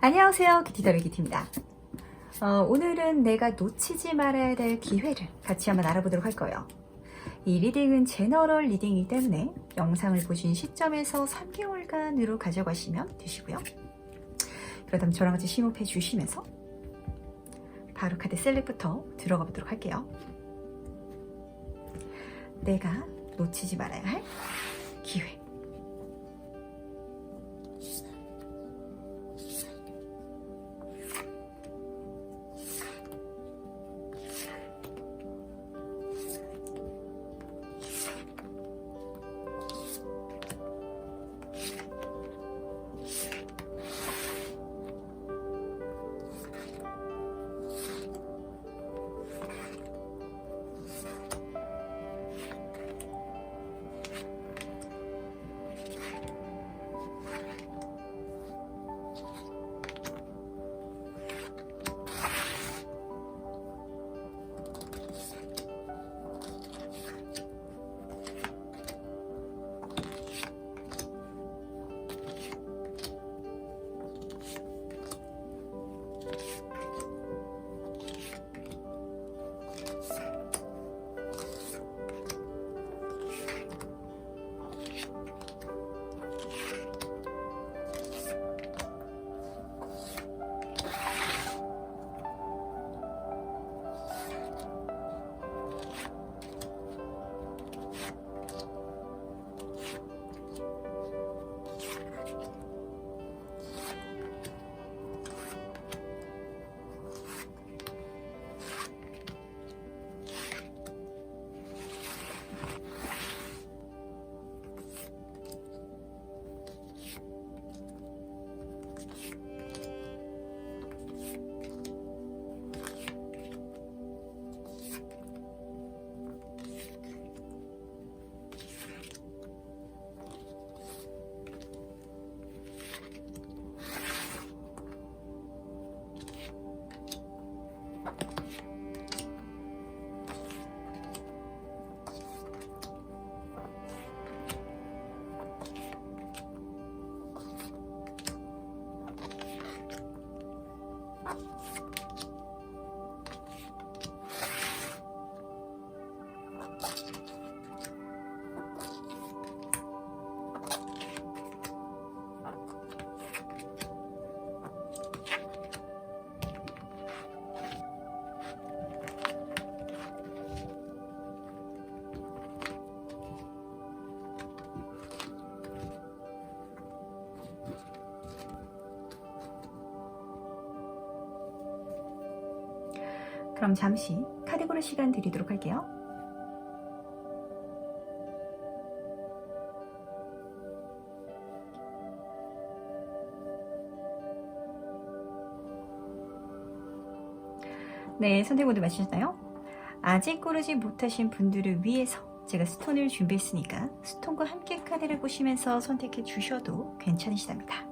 안녕하세요, 키티더비 키티입니다. 오늘은 내가 놓치지 말아야 될 기회를 같이 한번 알아보도록 할 거예요. 이 리딩은 제너럴 리딩이기 때문에 영상을 보신 시점에서 3개월간으로 가져가시면 되시고요. 그렇다면 저랑 같이 심호흡해 주시면서 바로 카드 셀렉부터 들어가 보도록 할게요. 내가 놓치지 말아야 할 기회. 그럼 잠시 카드 고를 시간 드리도록 할게요. 네, 선택 모두 마치셨나요? 아직 고르지 못하신 분들을 위해서 제가 스톤을 준비했으니까 스톤과 함께 카드를 보시면서 선택해 주셔도 괜찮으시답니다.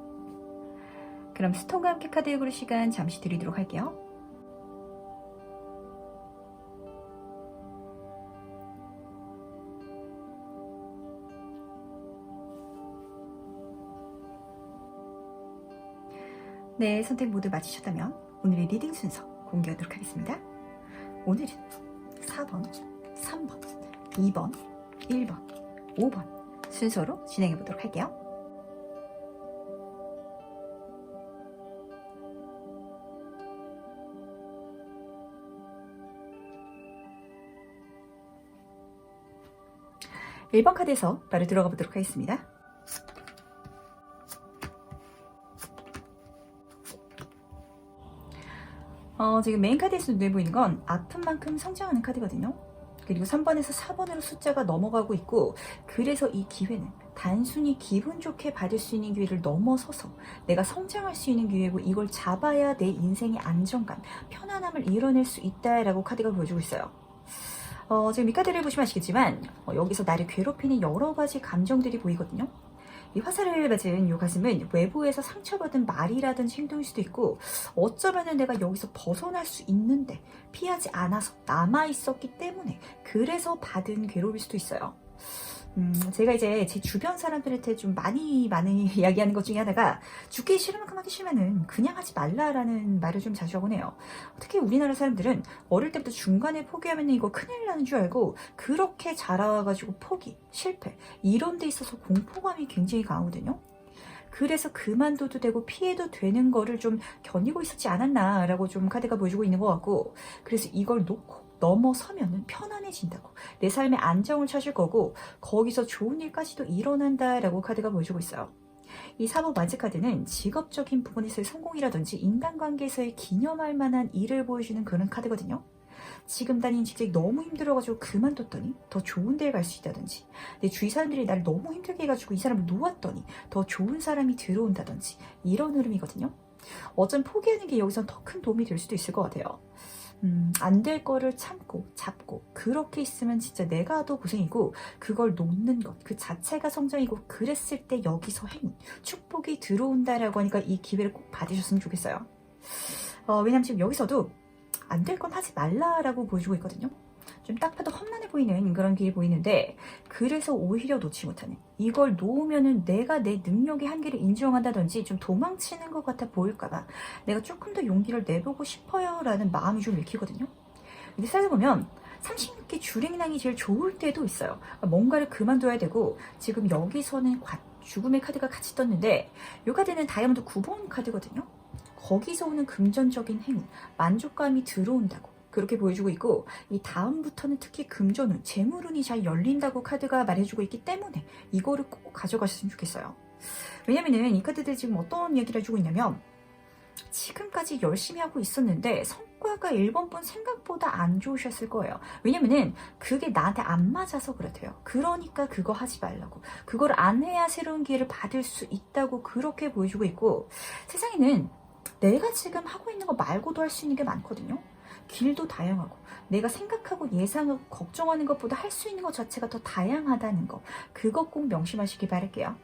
그럼 스톤과 함께 카드 고를 시간 잠시 드리도록 할게요. 네, 선택 모두 마치셨다면 오늘의 리딩 순서 공개하도록 하겠습니다. 오늘은 4번, 3번, 2번, 1번, 5번 순서로 진행해 보도록 할게요. (1번) 카드에서 바로 들어가 보도록 하겠습니다. 지금 메인 카드에서 눈에 보이는 건 아픈 만큼 성장하는 카드거든요. 그리고 3번에서 4번으로 숫자가 넘어가고 있고, 그래서 이 기회는 단순히 기분 좋게 받을 수 있는 기회를 넘어서서 내가 성장할 수 있는 기회고, 이걸 잡아야 내 인생의 안정감, 편안함을 이뤄낼 수 있다라고 카드가 보여주고 있어요. 지금 이 카드를 보시면 아시겠지만 여기서 나를 괴롭히는 여러 가지 감정들이 보이거든요. 이 화살을 맞은 이 가슴은 외부에서 상처받은 말이라든지 행동일 수도 있고, 어쩌면은 내가 여기서 벗어날 수 있는데 피하지 않아서 남아있었기 때문에 그래서 받은 괴로움일 수도 있어요. 제가 이제 제 주변 사람들한테 좀 많이 이야기하는 것 중에 하나가 죽기 싫으면 그만하기 싫으면은 그냥 하지 말라라는 말을 좀 자주 하곤 해요. 특히 우리나라 사람들은 어릴 때부터 중간에 포기하면 이거 큰일 나는 줄 알고 그렇게 자라가지고 포기, 실패 이런 데 있어서 공포감이 굉장히 강하거든요. 그래서 그만둬도 되고 피해도 되는 거를 좀 견디고 있었지 않았나라고 좀 카드가 보여주고 있는 것 같고, 그래서 이걸 놓고 넘어서면은 편안해진다고, 내 삶의 안정을 찾을 거고 거기서 좋은 일까지도 일어난다라고 카드가 보여주고 있어요. 이 사법 완즈 카드는 직업적인 부분에서의 성공이라든지 인간관계에서의 기념할 만한 일을 보여주는 그런 카드거든요. 지금 다니는 직장이 너무 힘들어가지고 그만뒀더니 더 좋은 데에 갈 수 있다든지, 내 주위 사람들이 나를 너무 힘들게 해가지고 이 사람을 놓았더니 더 좋은 사람이 들어온다든지, 이런 흐름이거든요. 어쩜 포기하는 게 여기선 더 큰 도움이 될 수도 있을 것 같아요. 안 될 거를 참고 잡고 그렇게 있으면 진짜 내가 더 고생이고, 그걸 놓는 것 그 자체가 성장이고, 그랬을 때 여기서 행운, 축복이 들어온다라고 하니까 이 기회를 꼭 받으셨으면 좋겠어요. 왜냐면 지금 여기서도 안 될 건 하지 말라라고 보여주고 있거든요. 좀 딱 봐도 험난해 보이는 그런 길이 보이는데, 그래서 오히려 놓지 못하는, 이걸 놓으면은 내가 내 능력의 한계를 인정한다든지 좀 도망치는 것 같아 보일까봐 내가 조금 더 용기를 내보고 싶어요 라는 마음이 좀 읽히거든요. 근데 살아보면 36기 주랭랑이 제일 좋을 때도 있어요. 뭔가를 그만둬야 되고, 지금 여기서는 죽음의 카드가 같이 떴는데, 이 카드는 다이아몬드 9번 카드거든요. 거기서 오는 금전적인 행운, 만족감이 들어온다고 그렇게 보여주고 있고, 이 다음부터는 특히 금전운, 재물운이 잘 열린다고 카드가 말해주고 있기 때문에 이거를 꼭 가져가셨으면 좋겠어요. 왜냐면은 이 카드들 지금 어떤 얘기를 해주고 있냐면, 지금까지 열심히 하고 있었는데 성과가 1번분 생각보다 안 좋으셨을 거예요. 왜냐면은 그게 나한테 안 맞아서 그렇대요. 그러니까 그거 하지 말라고, 그걸 안 해야 새로운 기회를 받을 수 있다고 그렇게 보여주고 있고, 세상에는 내가 지금 하고 있는 거 말고도 할 수 있는 게 많거든요. 길도 다양하고, 내가 생각하고 예상하고 걱정하는 것보다 할 수 있는 것 자체가 더 다양하다는 거, 그거 꼭 명심하시기 바랄게요.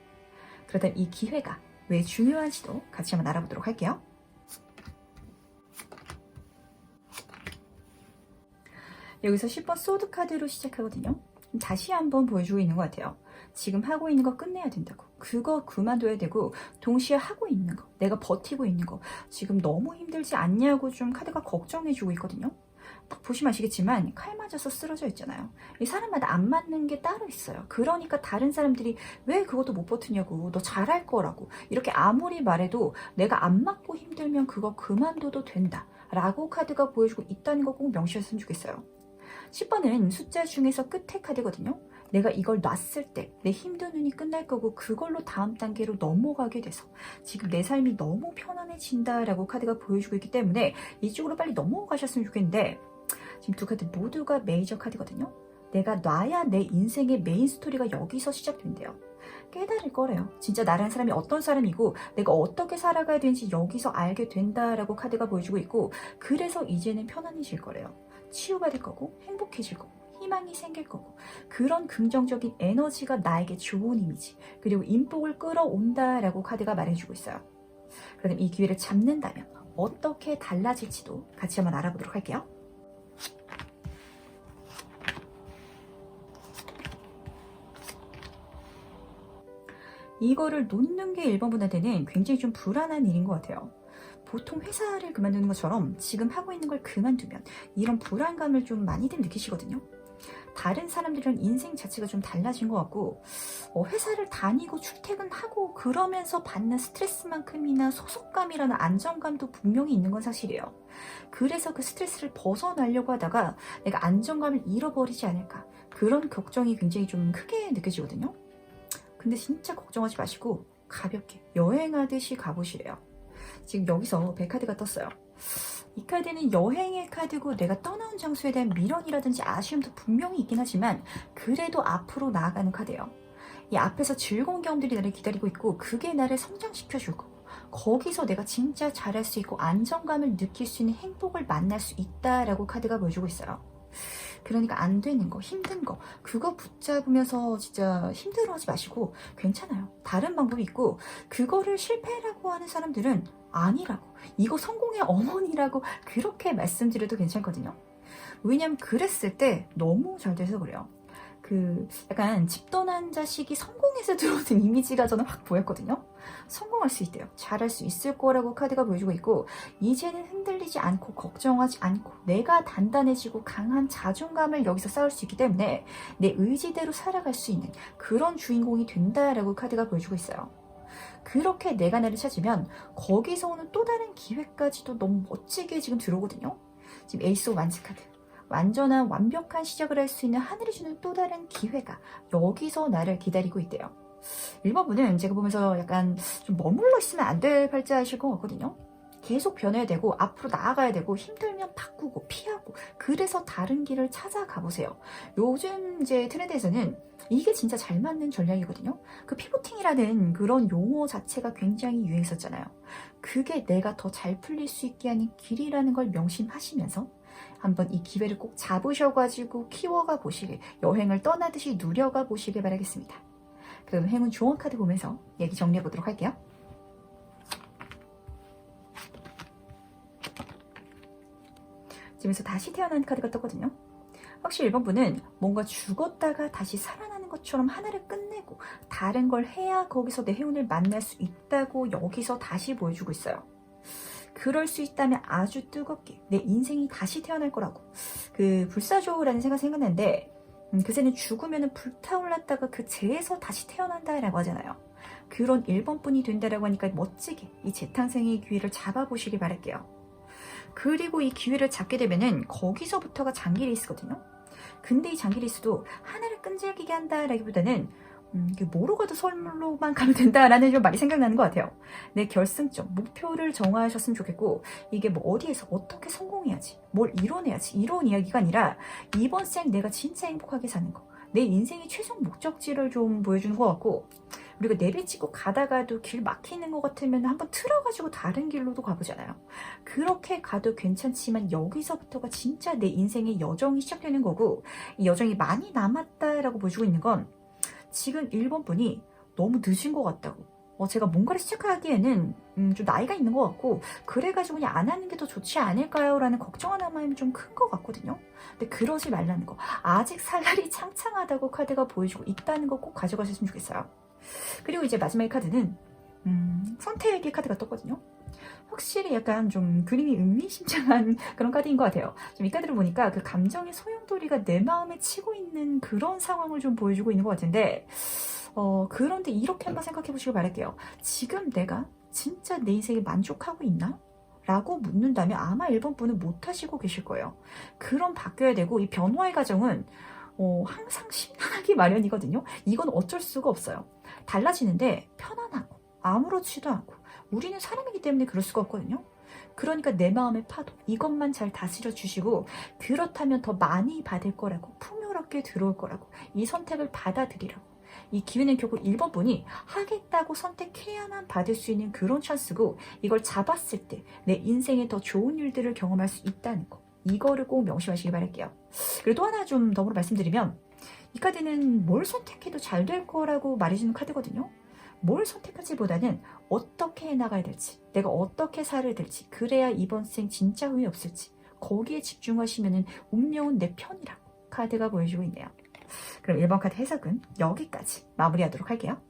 그러다 이 기회가 왜 중요한지도 같이 한번 알아보도록 할게요. 여기서 10번 소드 카드로 시작하거든요. 다시 한번 보여주고 있는 것 같아요. 지금 하고 있는 거 끝내야 된다고, 그거 그만둬야 되고, 동시에 하고 있는 거, 내가 버티고 있는 거 지금 너무 힘들지 않냐고 좀 카드가 걱정해주고 있거든요. 딱 보시면 아시겠지만 칼 맞아서 쓰러져 있잖아요. 이 사람마다 안 맞는 게 따로 있어요. 그러니까 다른 사람들이 왜 그것도 못 버티냐고, 너 잘할 거라고 이렇게 아무리 말해도 내가 안 맞고 힘들면 그거 그만둬도 된다 라고 카드가 보여주고 있다는 거 꼭 명시했으면 좋겠어요. 10번은 숫자 중에서 끝의 카드거든요. 내가 이걸 놨을 때 내 힘든 운이 끝날 거고, 그걸로 다음 단계로 넘어가게 돼서 지금 내 삶이 너무 편안해진다라고 카드가 보여주고 있기 때문에 이쪽으로 빨리 넘어가셨으면 좋겠는데, 지금 두 카드 모두가 메이저 카드거든요. 내가 놔야 내 인생의 메인 스토리가 여기서 시작된대요. 깨달을 거래요. 진짜 나라는 사람이 어떤 사람이고 내가 어떻게 살아가야 되는지 여기서 알게 된다라고 카드가 보여주고 있고, 그래서 이제는 편안해질 거래요. 치유받을 거고, 행복해질 거고, 희망이 생길 거고, 그런 긍정적인 에너지가 나에게 좋은 이미지, 그리고 인복을 끌어온다라고 카드가 말해주고 있어요. 그럼 이 기회를 잡는다면 어떻게 달라질지도 같이 한번 알아보도록 할게요. 이거를 놓는 게 1번 분한테는 굉장히 좀 불안한 일인 것 같아요. 보통 회사를 그만두는 것처럼 지금 하고 있는 걸 그만두면 이런 불안감을 좀 많이들 느끼시거든요. 다른 사람들이랑 인생 자체가 좀 달라진 것 같고, 회사를 다니고 출퇴근하고 그러면서 받는 스트레스만큼이나 소속감이라는 안정감도 분명히 있는 건 사실이에요. 그래서 그 스트레스를 벗어나려고 하다가 내가 안정감을 잃어버리지 않을까, 그런 걱정이 굉장히 좀 크게 느껴지거든요. 근데 진짜 걱정하지 마시고 가볍게 여행하듯이 가보시래요. 지금 여기서 100카드가 떴어요. 이 카드는 여행의 카드고, 내가 떠나온 장소에 대한 미련이라든지 아쉬움도 분명히 있긴 하지만 그래도 앞으로 나아가는 카드예요. 이 앞에서 즐거운 경험들이 나를 기다리고 있고, 그게 나를 성장시켜줄 거고, 거기서 내가 진짜 잘할 수 있고 안정감을 느낄 수 있는 행복을 만날 수 있다라고 카드가 보여주고 있어요. 그러니까 안 되는 거, 힘든 거, 그거 붙잡으면서 진짜 힘들어하지 마시고 괜찮아요. 다른 방법이 있고, 그거를 실패라고 하는 사람들은 아니라고, 이거 성공의 어머니라고 그렇게 말씀드려도 괜찮거든요. 왜냐면 그랬을 때 너무 잘 돼서 그래요. 약간 집 떠난 자식이 성공해서 들어오는 이미지가 저는 확 보였거든요. 성공할 수 있대요. 잘할 수 있을 거라고 카드가 보여주고 있고, 이제는 흔들리지 않고 걱정하지 않고 내가 단단해지고 강한 자존감을 여기서 쌓을 수 있기 때문에 내 의지대로 살아갈 수 있는 그런 주인공이 된다라고 카드가 보여주고 있어요. 그렇게 내가 나를 찾으면 거기서 오는 또 다른 기회까지도 너무 멋지게 지금 들어오거든요. 지금 에이스 오브 완즈 카드. 완전한 완벽한 시작을 할 수 있는 하늘이 주는 또 다른 기회가 여기서 나를 기다리고 있대요. 1번분은 제가 보면서 약간 좀 머물러 있으면 안 될 팔자이실 것 같거든요. 계속 변해야 되고 앞으로 나아가야 되고 힘들면 바꾸고 피하고 그래서 다른 길을 찾아가 보세요. 요즘 이제 트렌드에서는 이게 진짜 잘 맞는 전략이거든요. 그 피보팅이라는 그런 용어 자체가 굉장히 유행했었잖아요. 그게 내가 더 잘 풀릴 수 있게 하는 길이라는 걸 명심하시면서 한번 이 기회를 꼭 잡으셔가지고 키워가 보시길, 여행을 떠나듯이 누려가 보시길 바라겠습니다. 그럼 행운 조언 카드 보면서 얘기 정리해 보도록 할게요. 지금에서 다시 태어난 카드가 떴거든요. 확실히 1번분은 뭔가 죽었다가 다시 살아나는 것처럼 하나를 끝내고 다른 걸 해야 거기서 내 행운을 만날 수 있다고 여기서 다시 보여주고 있어요. 그럴 수 있다면 아주 뜨겁게 내 인생이 다시 태어날 거라고. 불사조라는 생각이 생각나는데 그새는 죽으면 불타올랐다가 그 재에서 다시 태어난다라고 하잖아요. 그런 1번뿐이 된다라고 하니까 멋지게 이 재탄생의 기회를 잡아보시길 바랄게요. 그리고 이 기회를 잡게 되면은 거기서부터가 장기 레이스거든요. 근데 이 장기 레이스도 하나를 끈질기게 한다라기보다는 뭐로 가도 선물로만 가면 된다라는 좀 말이 생각나는 것 같아요. 내 결승점, 목표를 정하셨으면 좋겠고, 이게 뭐 어디에서 어떻게 성공해야지, 뭘 이뤄내야지, 이런 이야기가 아니라 이번 생 내가 진짜 행복하게 사는 거, 내 인생의 최종 목적지를 좀 보여주는 것 같고, 우리가 내비치고 가다가도 길 막히는 것 같으면 한번 틀어가지고 다른 길로도 가보잖아요. 그렇게 가도 괜찮지만 여기서부터가 진짜 내 인생의 여정이 시작되는 거고, 이 여정이 많이 남았다라고 보여주고 있는 건 지금 1번분이 너무 늦은 것 같다고. 제가 뭔가를 시작하기에는 좀 나이가 있는 것 같고, 그래가지고 그냥 안 하는 게 더 좋지 않을까요? 라는 걱정 하나만 좀 큰 것 같거든요. 근데 그러지 말라는 거. 아직 살 날이 창창하다고 카드가 보여주고 있다는 거 꼭 가져가셨으면 좋겠어요. 그리고 이제 마지막에 카드는 선택의 카드가 떴거든요. 확실히 약간 좀 그림이 의미심장한 그런 카드인 것 같아요. 좀 이 카드를 보니까 그 감정의 소용돌이가 내 마음에 치고 있는 그런 상황을 좀 보여주고 있는 것 같은데, 그런데 이렇게 한번 생각해 보시길 바랄게요. 지금 내가 진짜 내 인생에 만족하고 있나? 라고 묻는다면 아마 1번분은 못하시고 계실 거예요. 그럼 바뀌어야 되고, 이 변화의 과정은 항상 심란하기 마련이거든요. 이건 어쩔 수가 없어요. 달라지는데 편안하고 아무렇지도 않고, 우리는 사람이기 때문에 그럴 수가 없거든요. 그러니까 내 마음의 파도, 이것만 잘 다스려 주시고, 그렇다면 더 많이 받을 거라고, 풍요롭게 들어올 거라고, 이 선택을 받아들이라고. 이 기회는 결국 1번분이 하겠다고 선택해야만 받을 수 있는 그런 찬스고, 이걸 잡았을 때 내 인생에 더 좋은 일들을 경험할 수 있다는 거, 이거를 꼭 명심하시기 바랄게요. 그리고 또 하나 좀 더불어 말씀드리면, 이 카드는 뭘 선택해도 잘 될 거라고 말해주는 카드거든요. 뭘 선택할지보다는 어떻게 해나가야 될지, 내가 어떻게 살아야 될지, 그래야 이번 생 진짜 후회 없을지, 거기에 집중하시면 운명은 내 편이라고 카드가 보여주고 있네요. 그럼 1번 카드 해석은 여기까지 마무리하도록 할게요.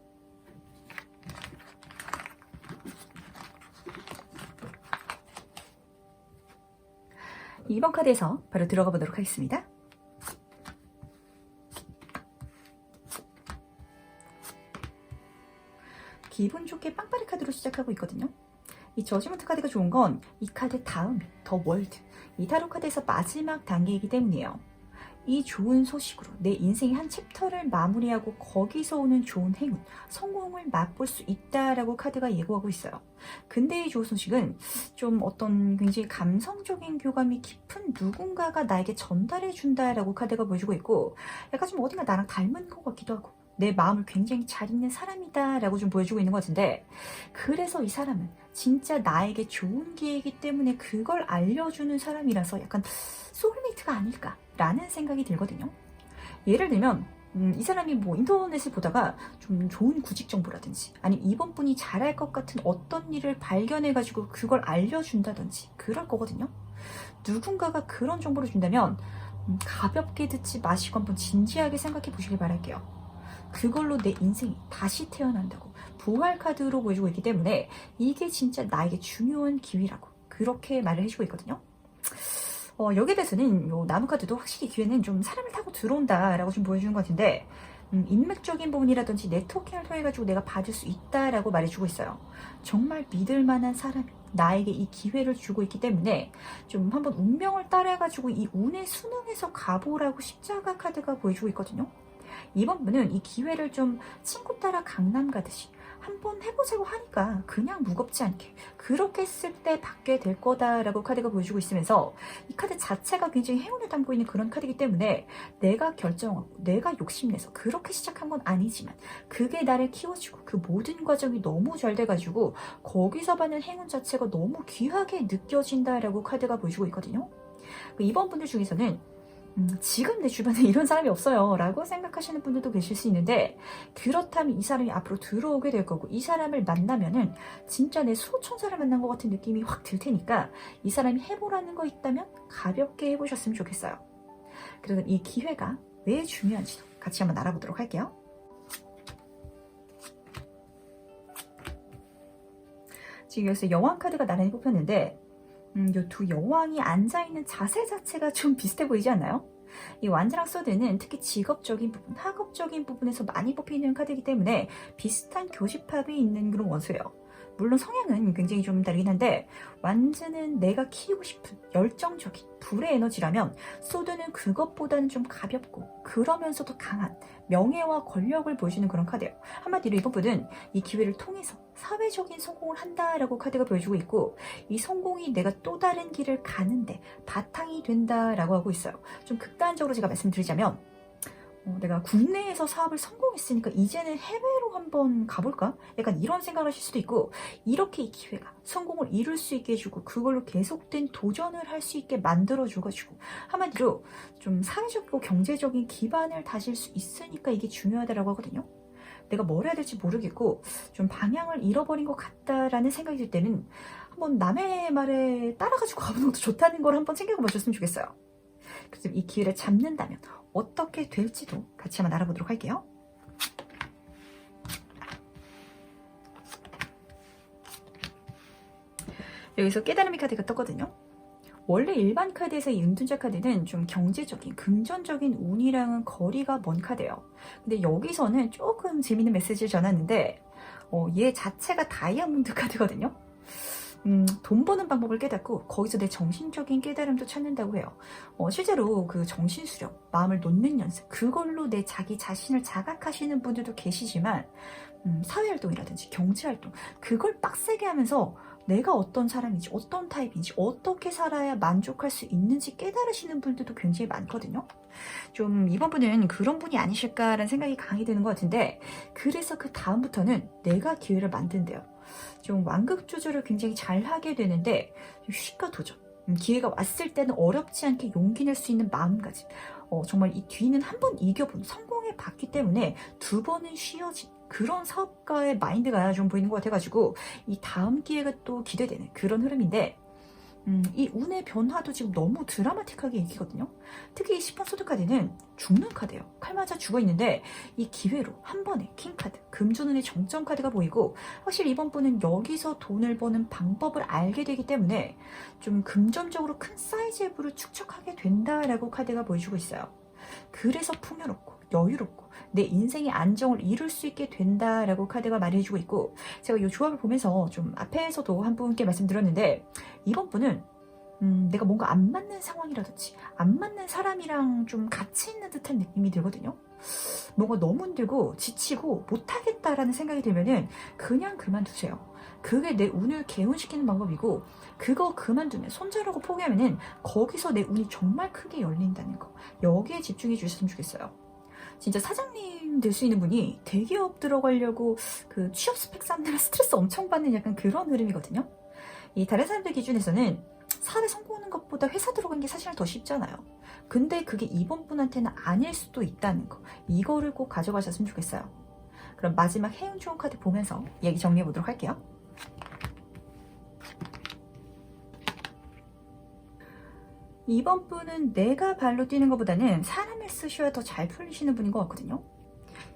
이번 카드에서 바로 들어가 보도록 하겠습니다. 기분 좋게 빵빠레 카드로 시작하고 있거든요. 이 저지먼트 카드가 좋은 건 이 카드 다음 더 월드, 이 타로 카드에서 마지막 단계이기 때문이에요. 이 좋은 소식으로 내 인생의 한 챕터를 마무리하고 거기서 오는 좋은 행운, 성공을 맛볼 수 있다라고 카드가 예고하고 있어요. 근데 이 좋은 소식은 좀 어떤 굉장히 감성적인 교감이 깊은 누군가가 나에게 전달해 준다라고 카드가 보여주고 있고, 약간 좀 어딘가 나랑 닮은 것 같기도 하고, 내 마음을 굉장히 잘 읽는 사람이다 라고 좀 보여주고 있는 것 같은데, 그래서 이 사람은 진짜 나에게 좋은 기회이기 때문에 그걸 알려주는 사람이라서 약간 소울메이트가 아닐까 라는 생각이 들거든요. 예를 들면 이 사람이 뭐 인터넷을 보다가 좀 좋은 구직 정보라든지, 아니면 이번 분이 잘할 것 같은 어떤 일을 발견해가지고 그걸 알려준다든지 그럴 거거든요. 누군가가 그런 정보를 준다면 가볍게 듣지 마시고 한번 진지하게 생각해 보시길 바랄게요. 그걸로 내 인생이 다시 태어난다고 부활 카드로 보여주고 있기 때문에 이게 진짜 나에게 중요한 기회라고 그렇게 말을 해주고 있거든요. 여기에 대해서는 요 나무 카드도 확실히 기회는 좀 사람을 타고 들어온다라고 좀 보여주는 것 같은데 인맥적인 부분이라든지 네트워킹을 통해 가지고 내가 받을 수 있다라고 말해주고 있어요. 정말 믿을 만한 사람이 나에게 이 기회를 주고 있기 때문에 좀 한번 운명을 따라가지고 이 운에 순응해서 가보라고 십자가 카드가 보여주고 있거든요. 이번 분은 이 기회를 좀 친구 따라 강남 가듯이 한번 해보자고 하니까 그냥 무겁지 않게 그렇게 했을 때 받게 될 거다라고 카드가 보여주고 있으면서 이 카드 자체가 굉장히 행운을 담고 있는 그런 카드이기 때문에 내가 결정하고 내가 욕심내서 그렇게 시작한 건 아니지만 그게 나를 키워주고 그 모든 과정이 너무 잘 돼가지고 거기서 받는 행운 자체가 너무 귀하게 느껴진다라고 카드가 보여주고 있거든요. 이번 분들 중에서는 지금 내 주변에 이런 사람이 없어요 라고 생각하시는 분들도 계실 수 있는데 그렇다면 이 사람이 앞으로 들어오게 될 거고 이 사람을 만나면은 진짜 내 수호천사를 만난 것 같은 느낌이 확 들 테니까 이 사람이 해보라는 거 있다면 가볍게 해보셨으면 좋겠어요. 그래서 이 기회가 왜 중요한지도 같이 한번 알아보도록 할게요. 지금 여기서 여왕 카드가 나란히 뽑혔는데 이 두 여왕이 앉아있는 자세 자체가 좀 비슷해 보이지 않나요? 이 완자랑 소드는 특히 직업적인 부분, 학업적인 부분에서 많이 뽑히는 카드이기 때문에 비슷한 교집합이 있는 그런 원소예요. 물론 성향은 굉장히 좀 다르긴 한데 완즈는 내가 키우고 싶은 열정적인 불의 에너지라면 소드는 그것보다는 좀 가볍고 그러면서도 강한 명예와 권력을 보여주는 그런 카드예요. 한마디로 이번 분은 이 기회를 통해서 사회적인 성공을 한다라고 카드가 보여주고 있고 이 성공이 내가 또 다른 길을 가는데 바탕이 된다라고 하고 있어요. 좀 극단적으로 제가 말씀드리자면 내가 국내에서 사업을 성공했으니까 이제는 해외로 한번 가볼까? 약간 이런 생각을 하실 수도 있고 이렇게 이 기회가 성공을 이룰 수 있게 해주고 그걸로 계속된 도전을 할 수 있게 만들어줘가지고 한마디로 좀 사회적이고 경제적인 기반을 다질 수 있으니까 이게 중요하다라고 하거든요. 내가 뭘 해야 될지 모르겠고 좀 방향을 잃어버린 것 같다라는 생각이 들 때는 한번 남의 말에 따라가지고 가보는 것도 좋다는 걸 한번 챙겨봐 줬으면 좋겠어요. 그래서 이 기회를 잡는다면 어떻게 될지도 같이 한번 알아보도록 할게요. 여기서 깨달음의 카드가 떴거든요. 원래 일반 카드에서 이 은둔자 카드는 좀 경제적인, 금전적인 운이랑은 거리가 먼 카드예요. 근데 여기서는 조금 재밌는 메시지를 전하는데 얘 자체가 다이아몬드 카드거든요. 돈 버는 방법을 깨닫고 거기서 내 정신적인 깨달음도 찾는다고 해요. 실제로 그 정신수련, 마음을 놓는 연습, 그걸로 내 자기 자신을 자각하시는 분들도 계시지만 사회활동이라든지 경제활동, 그걸 빡세게 하면서 내가 어떤 사람인지, 어떤 타입인지, 어떻게 살아야 만족할 수 있는지 깨달으시는 분들도 굉장히 많거든요. 좀 이번 분은 그런 분이 아니실까라는 생각이 강하게 드는 것 같은데 그래서 그 다음부터는 내가 기회를 만든대요. 좀 완급 조절을 굉장히 잘 하게 되는데 휴식과 도전, 기회가 왔을 때는 어렵지 않게 용기 낼 수 있는 마음가짐, 정말 이 뒤는 한 번 이겨본 성공해 봤기 때문에 두 번은 쉬어진 그런 사업가의 마인드가 좀 보이는 것 같아가지고 이 다음 기회가 또 기대되는 그런 흐름인데 이 운의 변화도 지금 너무 드라마틱하게 이기거든요. 특히 10번 소드 카드는 죽는 카드예요. 칼 맞아 죽어 있는데 이 기회로 한 번에 킹 카드, 금주운의 정점 카드가 보이고 확실히 이번 분은 여기서 돈을 버는 방법을 알게 되기 때문에 좀 금전적으로 큰 사이즈의 부를 축적하게 된다라고 카드가 보여주고 있어요. 그래서 풍요롭고 여유롭고 내 인생의 안정을 이룰 수 있게 된다라고 카드가 말해주고 있고 제가 이 조합을 보면서 좀 앞에서도 한 분께 말씀드렸는데 이번 분은 내가 뭔가 안 맞는 상황이라든지 안 맞는 사람이랑 좀 같이 있는 듯한 느낌이 들거든요. 뭔가 너무 힘들고 지치고 못하겠다라는 생각이 들면은 그냥 그만두세요. 그게 내 운을 개운시키는 방법이고 그거 그만두면 손절하고 포기하면은 거기서 내 운이 정말 크게 열린다는 거, 여기에 집중해 주셨으면 좋겠어요. 진짜 사장님 될 수 있는 분이 대기업 들어가려고 그 취업 스펙 쌓느라 스트레스 엄청 받는 약간 그런 흐름이거든요. 이 다른 사람들 기준에서는 사업에 성공하는 것보다 회사 들어간 게 사실 더 쉽잖아요. 근데 그게 이번 분한테는 아닐 수도 있다는 거, 이거를 꼭 가져가셨으면 좋겠어요. 그럼 마지막 해운 좋은 카드 보면서 얘기 정리해 보도록 할게요. 이번 분은 내가 발로 뛰는 것보다는 사람을 쓰셔야 더 잘 풀리시는 분인 것 같거든요.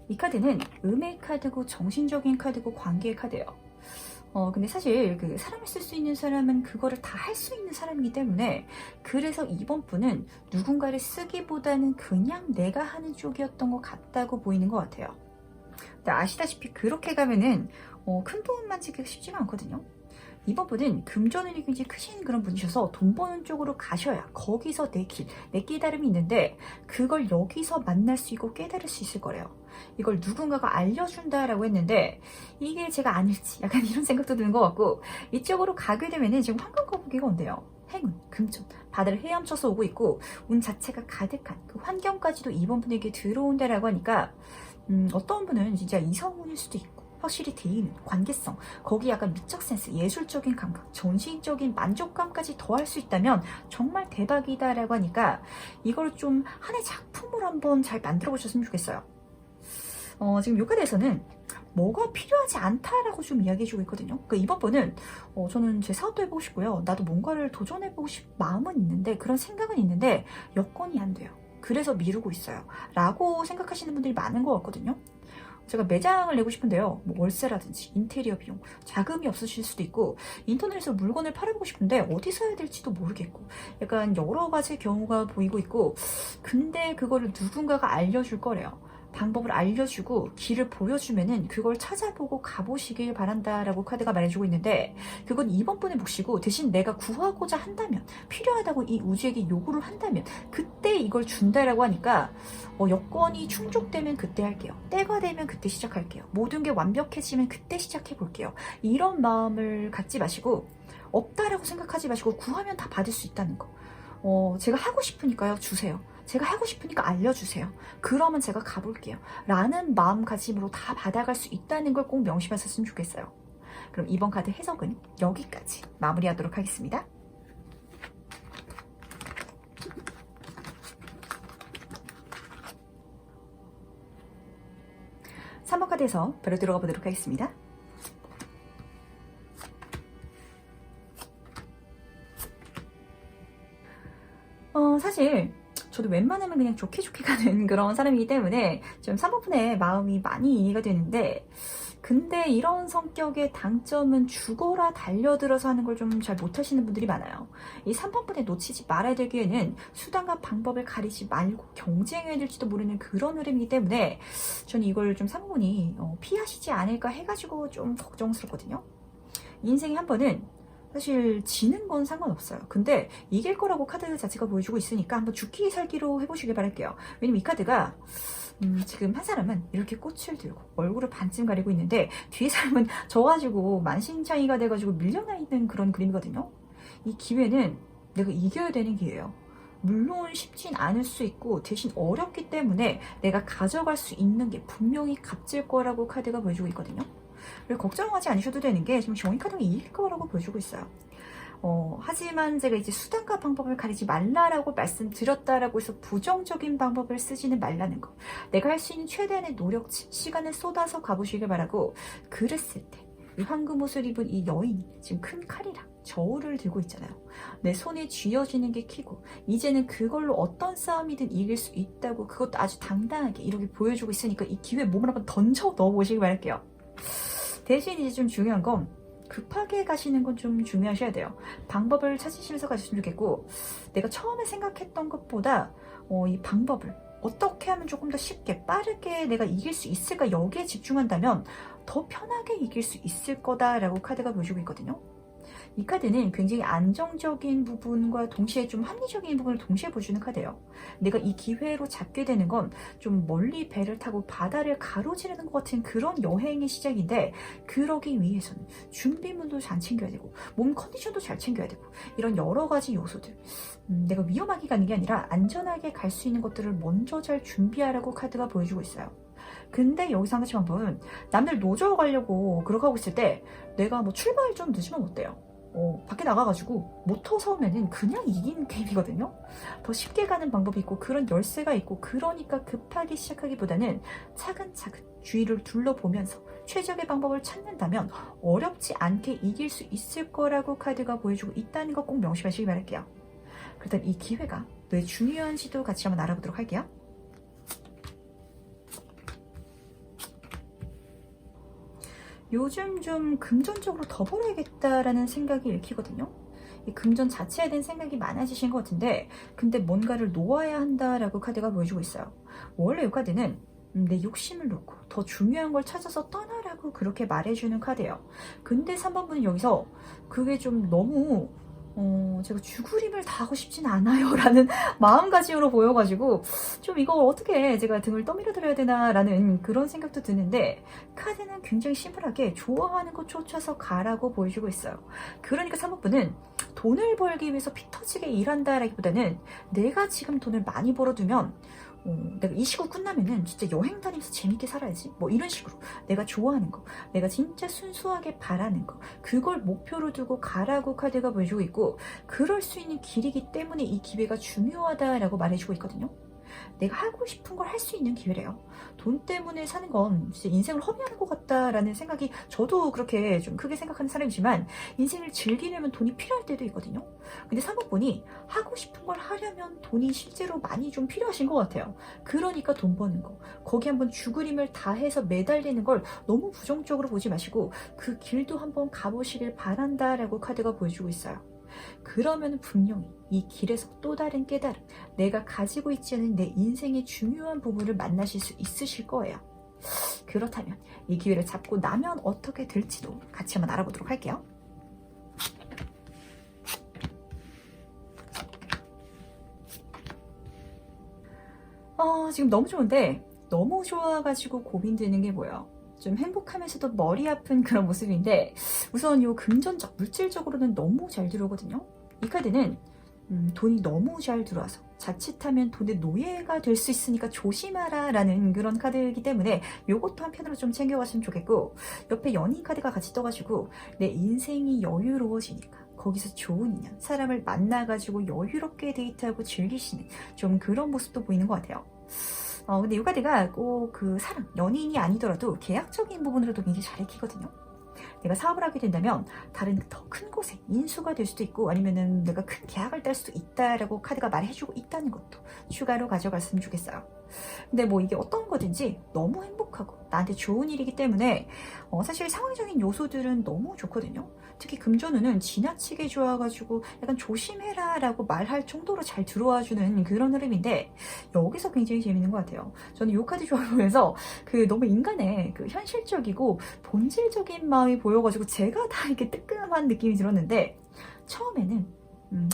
이 카드는 음의 카드고 정신적인 카드고 관계의 카드예요. 근데 사실 그 사람을 쓸 수 있는 사람은 그거를 다 할 수 있는 사람이기 때문에, 그래서 이번 분은 누군가를 쓰기보다는 그냥 내가 하는 쪽이었던 것 같다고 보이는 것 같아요. 근데 아시다시피 그렇게 가면은 큰 돈 만지기가 쉽지가 않거든요. 이번 분은 금전운이 굉장히 크신 그런 분이셔서 돈 버는 쪽으로 가셔야 거기서 내 길, 내 깨달음이 있는데, 그걸 여기서 만날 수 있고 깨달을 수 있을 거래요. 이걸 누군가가 알려준다라고 했는데 이게 제가 아닐지 약간 이런 생각도 드는 것 같고, 이쪽으로 가게 되면은 지금 황금 거북이가 온대요. 행운, 금전, 바다를 헤엄쳐서 오고 있고 운 자체가 가득한 그 환경까지도 이번 분에게 들어온다라고 하니까 어떤 분은 진짜 이성운일 수도 있고, 확실히 대인, 관계성, 거기 약간 미적 센스, 예술적인 감각, 정신적인 만족감까지 더할 수 있다면 정말 대박이다라고 하니까 이걸 좀 하나의 작품으로 한번 잘 만들어 보셨으면 좋겠어요. 지금 이 카드에서는 뭐가 필요하지 않다라고 좀 이야기해주고 있거든요. 그러니까 이번 번은 저는 제 사업도 해보고 싶고요. 나도 뭔가를 도전해보고 싶은 마음은 있는데, 그런 생각은 있는데 여건이 안 돼요. 그래서 미루고 있어요. 라고 생각하시는 분들이 많은 것 같거든요. 제가 매장을 내고 싶은데요. 뭐 월세라든지 인테리어 비용, 자금이 없으실 수도 있고, 인터넷에서 물건을 팔아보고 싶은데 어디서 해야 될지도 모르겠고, 약간 여러 가지 경우가 보이고 있고, 근데 그거를 누군가가 알려줄 거래요. 방법을 알려주고 길을 보여주면은 그걸 찾아보고 가보시길 바란다라고 카드가 말해주고 있는데, 그건 이번 분의 몫이고, 대신 내가 구하고자 한다면, 필요하다고 이 우주에게 요구를 한다면 그때 이걸 준다라고 하니까 여건이 충족되면 그때 할게요. 때가 되면 그때 시작할게요. 모든 게 완벽해지면 그때 시작해 볼게요. 이런 마음을 갖지 마시고, 없다라고 생각하지 마시고 구하면 다 받을 수 있다는 거. 제가 하고 싶으니까요, 주세요. 제가 하고 싶으니까 알려주세요. 그러면 제가 가볼게요. 라는 마음가짐으로 다 받아갈 수 있다는 걸 꼭 명심하셨으면 좋겠어요. 그럼 이번 카드 해석은 여기까지 마무리하도록 하겠습니다. (3번) 카드에서 바로 들어가 보도록 하겠습니다. 사실 저도 웬만하면 그냥 좋게 가는 그런 사람이기 때문에 좀 3번 분의 마음이 많이 이해가 되는데, 근데 이런 성격의 단점은 죽어라 달려들어서 하는 걸 좀 잘 못하시는 분들이 많아요. 이 3번 분에 놓치지 말아야 될 기회는 수단과 방법을 가리지 말고 경쟁해야 될지도 모르는 그런 흐름이기 때문에, 저는 이걸 좀 3번 분이 피하시지 않을까 해가지고 좀 걱정스럽거든요. 인생에 한 번은 사실 지는 건 상관없어요. 근데 이길 거라고 카드 자체가 보여주고 있으니까 한번 죽기 살기로 해보시길 바랄게요. 왜냐면 이 카드가 지금 한 사람은 이렇게 꽃을 들고 얼굴을 반쯤 가리고 있는데, 뒤에 사람은 져가지고 만신창이가 돼가지고 밀려나 있는 그런 그림이거든요. 이 기회는 내가 이겨야 되는 기회예요. 물론 쉽진 않을 수 있고 대신 어렵기 때문에 내가 가져갈 수 있는 게 분명히 값질 거라고 카드가 보여주고 있거든요. 걱정하지 않으셔도 되는 게 지금 정의 카드가 이길 거라고 보여주고 있어요. 하지만 제가 이제 수단과 방법을 가리지 말라라고 말씀드렸다라고 해서 부정적인 방법을 쓰지는 말라는 거. 내가 할 수 있는 최대한의 노력치, 시간을 쏟아서 가보시길 바라고, 그랬을 때 이 황금 옷을 입은 이 여인이 지금 큰 칼이랑 저울을 들고 있잖아요. 내 손에 쥐어지는 게 키고, 이제는 그걸로 어떤 싸움이든 이길 수 있다고, 그것도 아주 당당하게 이렇게 보여주고 있으니까 이 기회에 몸을 한번 던져 넣어보시길 바랄게요. 대신 이제 좀 중요한 건, 급하게 가시는 건 좀 중요하셔야 돼요. 방법을 찾으시면서 가셨으면 좋겠고, 내가 처음에 생각했던 것보다 이 방법을 어떻게 하면 조금 더 쉽게 빠르게 내가 이길 수 있을까, 여기에 집중한다면 더 편하게 이길 수 있을 거다라고 카드가 보여주고 있거든요. 이 카드는 굉장히 안정적인 부분과 동시에 좀 합리적인 부분을 동시에 보여주는 카드예요. 내가 이 기회로 잡게 되는 건 좀 멀리 배를 타고 바다를 가로지르는 것 같은 그런 여행의 시작인데, 그러기 위해서는 준비물도 잘 챙겨야 되고 몸 컨디션도 잘 챙겨야 되고, 이런 여러 가지 요소들, 내가 위험하게 가는 게 아니라 안전하게 갈 수 있는 것들을 먼저 잘 준비하라고 카드가 보여주고 있어요. 근데 여기서 한 가지 방법은, 남들 노조 가려고 그러고 하고 있을 때 내가 뭐 출발 좀 늦으면 어때요? 밖에 나가가지고 모터 서우면은 그냥 이기는 게임이거든요. 더 쉽게 가는 방법이 있고 그런 열쇠가 있고, 그러니까 급하게 시작하기보다는 차근차근 주위를 둘러보면서 최적의 방법을 찾는다면 어렵지 않게 이길 수 있을 거라고 카드가 보여주고 있다는 거 꼭 명심하시기 바랄게요. 그렇다면 이 기회가 왜 중요한지도 같이 한번 알아보도록 할게요. 요즘 좀 금전적으로 더 벌어야겠다라는 생각이 읽히거든요. 이 금전 자체에 대한 생각이 많아지신 것 같은데, 근데 뭔가를 놓아야 한다라고 카드가 보여주고 있어요. 원래 이 카드는 내 욕심을 놓고 더 중요한 걸 찾아서 떠나라고 그렇게 말해주는 카드예요. 근데 3번 분은 여기서 그게 좀 너무 제가 죽으림을 당하고 싶진 않아요 라는 마음가짐으로 보여가지고 좀 이거 어떻게 제가 등을 떠밀어 드려야 되나 라는 그런 생각도 드는데, 카드는 굉장히 심플하게 좋아하는 거 쫓아서 가라고 보여주고 있어요. 그러니까 3번 분은 돈을 벌기 위해서 피 터지게 일한다 라기보다는 내가 지금 돈을 많이 벌어두면 내가 이 시국 끝나면은 진짜 여행 다니면서 재밌게 살아야지, 뭐 이런 식으로 내가 좋아하는 거, 내가 진짜 순수하게 바라는 거, 그걸 목표로 두고 가라고 카드가 보여주고 있고, 그럴 수 있는 길이기 때문에 이 기회가 중요하다라고 말해주고 있거든요. 내가 하고 싶은 걸 할 수 있는 기회래요. 돈 때문에 사는 건 진짜 인생을 허비하는 것 같다라는 생각이, 저도 그렇게 좀 크게 생각하는 사람이지만 인생을 즐기려면 돈이 필요할 때도 있거든요. 근데 3번 분이 하고 싶은 걸 하려면 돈이 실제로 많이 좀 필요하신 것 같아요. 그러니까 돈 버는 거, 거기 한번 죽으림을 다해서 매달리는 걸 너무 부정적으로 보지 마시고 그 길도 한번 가보시길 바란다라고 카드가 보여주고 있어요. 그러면 분명히 이 길에서 또 다른 깨달음, 내가 가지고 있지 않은 내 인생의 중요한 부분을 만나실 수 있으실 거예요. 그렇다면 이 기회를 잡고 나면 어떻게 될지도 같이 한번 알아보도록 할게요. 지금 너무 좋은데, 너무 좋아가지고 고민되는 게 뭐예요? 좀 행복하면서도 머리 아픈 그런 모습인데, 우선 이 금전적, 물질적으로는 너무 잘 들어오거든요. 이 카드는 돈이 너무 잘 들어와서 자칫하면 돈의 노예가 될 수 있으니까 조심하라 라는 그런 카드이기 때문에 이것도 한편으로 좀 챙겨가시면 좋겠고, 옆에 연인 카드가 같이 떠가지고 내 인생이 여유로워지니까 거기서 좋은 인연, 사람을 만나가지고 여유롭게 데이트하고 즐기시는 좀 그런 모습도 보이는 것 같아요. 근데 이 카드가 꼭 그 사랑, 연인이 아니더라도 계약적인 부분으로도 굉장히 잘 읽히거든요. 내가 사업을 하게 된다면 다른 더 큰 곳에 인수가 될 수도 있고, 아니면은 내가 큰 계약을 딸 수도 있다라고 카드가 말해주고 있다는 것도 추가로 가져갔으면 좋겠어요. 근데 뭐 이게 어떤 거든지 너무 행복하고 나한테 좋은 일이기 때문에 사실 상황적인 요소들은 너무 좋거든요. 특히 금전운은 지나치게 좋아가지고 약간 조심해라 라고 말할 정도로 잘 들어와주는 그런 흐름인데, 여기서 굉장히 재밌는 것 같아요. 저는 이 카드 좋아하면서 그 너무 인간의 그 현실적이고 본질적인 마음이 보여가지고 제가 다 이렇게 뜨끔한 느낌이 들었는데, 처음에는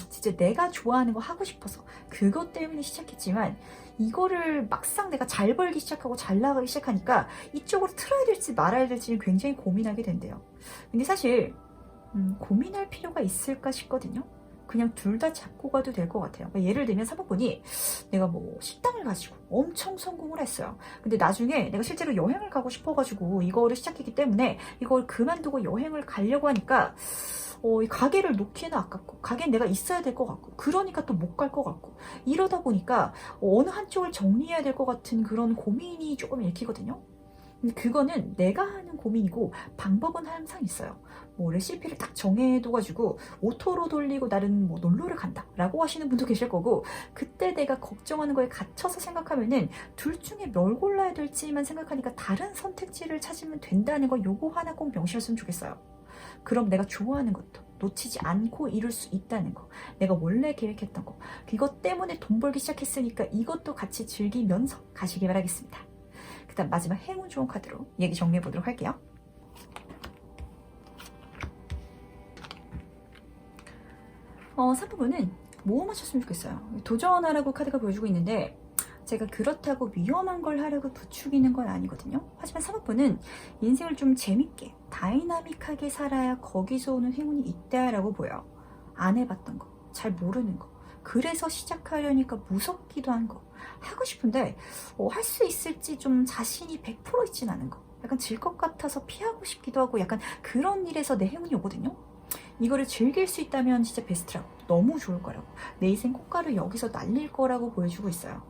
진짜 내가 좋아하는 거 하고 싶어서 그것 때문에 시작했지만, 이거를 막상 내가 잘 벌기 시작하고 잘 나가기 시작하니까 이쪽으로 틀어야 될지 말아야 될지 굉장히 고민하게 된대요. 근데 사실 고민할 필요가 있을까 싶거든요. 그냥 둘 다 잡고 가도 될 것 같아요. 그러니까 예를 들면 3번 분이 내가 뭐 식당을 가지고 엄청 성공을 했어요. 근데 나중에 내가 실제로 여행을 가고 싶어가지고 이거를 시작했기 때문에 이걸 그만두고 여행을 가려고 하니까 이 가게를 놓기에는 아깝고, 가게는 내가 있어야 될 것 같고, 그러니까 또 못 갈 것 같고, 이러다 보니까 어느 한쪽을 정리해야 될 것 같은 그런 고민이 조금 읽히거든요. 근데 그거는 내가 하는 고민이고, 방법은 항상 있어요. 뭐 레시피를 딱 정해둬가지고 오토로 돌리고 나는 뭐 놀러를 간다 라고 하시는 분도 계실 거고, 그때 내가 걱정하는 거에 갇혀서 생각하면은 둘 중에 뭘 골라야 될지만 생각하니까 다른 선택지를 찾으면 된다는 거, 요거 하나 꼭 명심했으면 좋겠어요. 그럼 내가 좋아하는 것도 놓치지 않고 이룰 수 있다는 거, 내가 원래 계획했던 거, 이것 때문에 돈 벌기 시작했으니까 이것도 같이 즐기면서 가시기 바라겠습니다. 그 다음 마지막 행운 좋은 카드로 얘기 정리해 보도록 할게요. 3부분은 모험하셨으면 좋겠어요. 도전하라고 카드가 보여주고 있는데, 제가 그렇다고 위험한 걸 하려고 부추기는 건 아니거든요. 하지만 3번은 인생을 좀 재밌게 다이나믹하게 살아야 거기서 오는 행운이 있다라고 보여요. 안 해봤던 거, 잘 모르는 거, 그래서 시작하려니까 무섭기도 한 거, 하고 싶은데 할 수 있을지 좀 자신이 100% 있진 않은 거, 약간 질 것 같아서 피하고 싶기도 하고, 약간 그런 일에서 내 행운이 오거든요. 이거를 즐길 수 있다면 진짜 베스트라고, 너무 좋을 거라고, 내 인생 꽃가루 여기서 날릴 거라고 보여주고 있어요.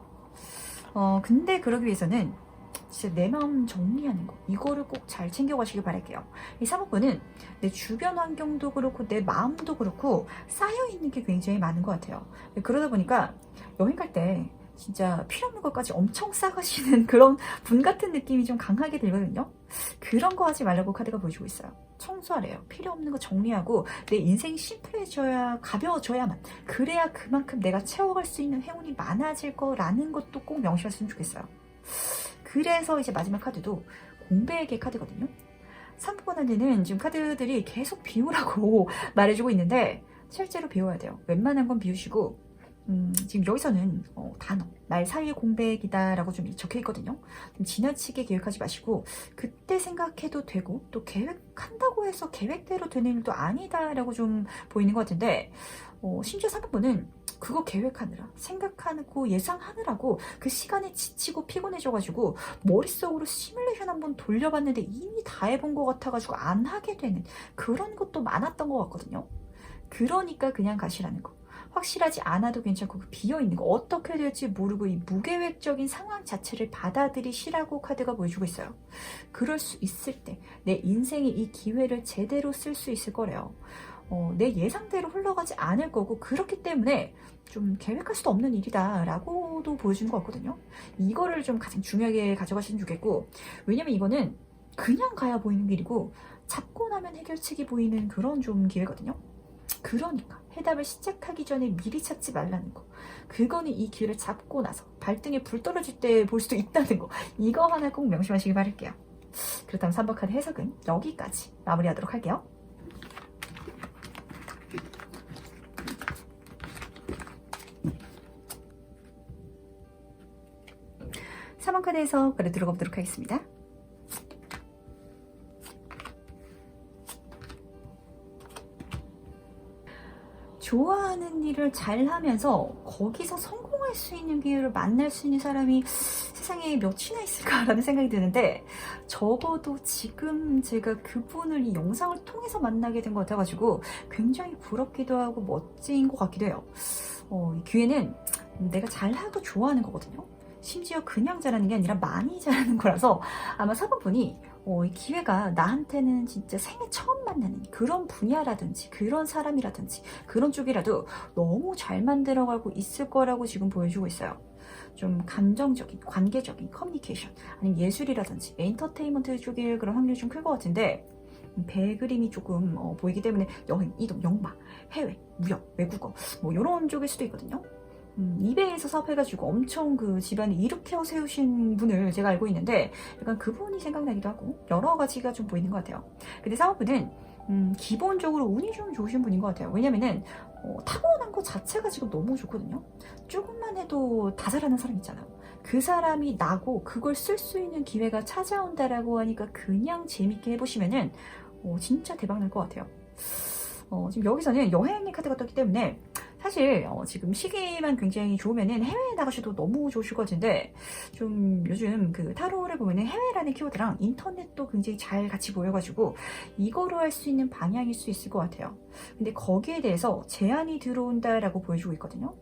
근데 그러기 위해서는 진짜 내 마음 정리하는 거, 이거를 꼭 잘 챙겨가시길 바랄게요. 이 3번은 내 주변 환경도 그렇고 내 마음도 그렇고 쌓여있는 게 굉장히 많은 것 같아요. 그러다 보니까 여행 갈 때 진짜 필요 없는 것까지 엄청 싸가시는 그런 분 같은 느낌이 좀 강하게 들거든요. 그런 거 하지 말라고 카드가 보여주고 있어요. 청소하래요. 필요 없는 거 정리하고 내 인생이 심플해져야, 가벼워져야만, 그래야 그만큼 내가 채워갈 수 있는 행운이 많아질 거라는 것도 꼭 명심하셨으면 좋겠어요. 그래서 이제 마지막 카드도 공백의 카드거든요. 3번한테는 지금 카드들이 계속 비우라고 말해주고 있는데 실제로 비워야 돼요. 웬만한 건 비우시고 지금 여기서는 단어, 말 사이의 공백이다 라고 좀 적혀 있거든요. 좀 지나치게 계획하지 마시고 그때 생각해도 되고 또 계획한다고 해서 계획대로 되는 일도 아니다 라고 좀 보이는 것 같은데 심지어 3번은 그거 계획하느라, 생각하고 예상하느라고 그 시간에 지치고 피곤해져가지고 머릿속으로 시뮬레이션 한번 돌려봤는데 이미 다 해본 것 같아가지고 안 하게 되는 그런 것도 많았던 것 같거든요. 그러니까 그냥 가시라는 거. 확실하지 않아도 괜찮고 비어있는 거, 어떻게 될지 모르고 이 무계획적인 상황 자체를 받아들이시라고 카드가 보여주고 있어요. 그럴 수 있을 때 내 인생의 이 기회를 제대로 쓸 수 있을 거래요. 내 예상대로 흘러가지 않을 거고 그렇기 때문에 좀 계획할 수도 없는 일이다 라고도 보여주는 것 같거든요. 이거를 좀 가장 중요하게 가져가시면 좋겠고, 왜냐면 이거는 그냥 가야 보이는 길이고 잡고 나면 해결책이 보이는 그런 좀 기회거든요. 그러니까 해답을 시작하기 전에 미리 찾지 말라는 거, 그거는 이 기회를 잡고 나서 발등에 불 떨어질 때 볼 수도 있다는 거, 이거 하나 꼭 명심하시길 바랄게요. 그렇다면 3번 카드 해석은 여기까지 마무리하도록 할게요. (3번) 카드 해석 그래 들어가 보도록 하겠습니다. 좋아하는 일을 잘 하면서 거기서 성공할 수 있는 기회를 만날 수 있는 사람이 세상에 몇이나 있을까라는 생각이 드는데, 적어도 지금 제가 그분을 이 영상을 통해서 만나게 된 것 같아가지고 굉장히 부럽기도 하고 멋진 것 같기도 해요. 이 기회는 내가 잘하고 좋아하는 거거든요. 심지어 그냥 잘하는 게 아니라 많이 잘하는 거라서 아마 4번 분이 이 기회가 나한테는 진짜 생애 처음 만나는 그런 분야라든지 그런 사람이라든지 그런 쪽이라도 너무 잘 만들어가고 있을 거라고 지금 보여주고 있어요. 좀 감정적인, 관계적인 커뮤니케이션, 아니면 예술이라든지 엔터테인먼트 쪽일 그런 확률이 좀 클 것 같은데, 배 그림이 조금 보이기 때문에 여행, 이동, 영마, 해외, 무역, 외국어 뭐 이런 쪽일 수도 있거든요. 이베이에서 사업해가지고 엄청 그 집안을 일으켜 세우신 분을 제가 알고 있는데 약간 그분이 생각나기도 하고 여러 가지가 좀 보이는 것 같아요. 근데 사업분은 기본적으로 운이 좀 좋으신 분인 것 같아요. 왜냐면은 타고난 것 자체가 지금 너무 좋거든요. 조금만 해도 다 잘하는 사람 있잖아요. 그 사람이 나고 그걸 쓸 수 있는 기회가 찾아온다라고 하니까 그냥 재밌게 해보시면은 진짜 대박 날 것 같아요. 지금 여기서는 여행의 카드가 떴기 때문에 사실 지금 시기만 굉장히 좋으면은 해외에 나가셔도 너무 좋으실 것 같은데, 좀 요즘 그 타로를 보면은 해외라는 키워드랑 인터넷도 굉장히 잘 같이 보여가지고 이거로 할 수 있는 방향일 수 있을 것 같아요. 근데 거기에 대해서 제한이 들어온다라고 보여주고 있거든요.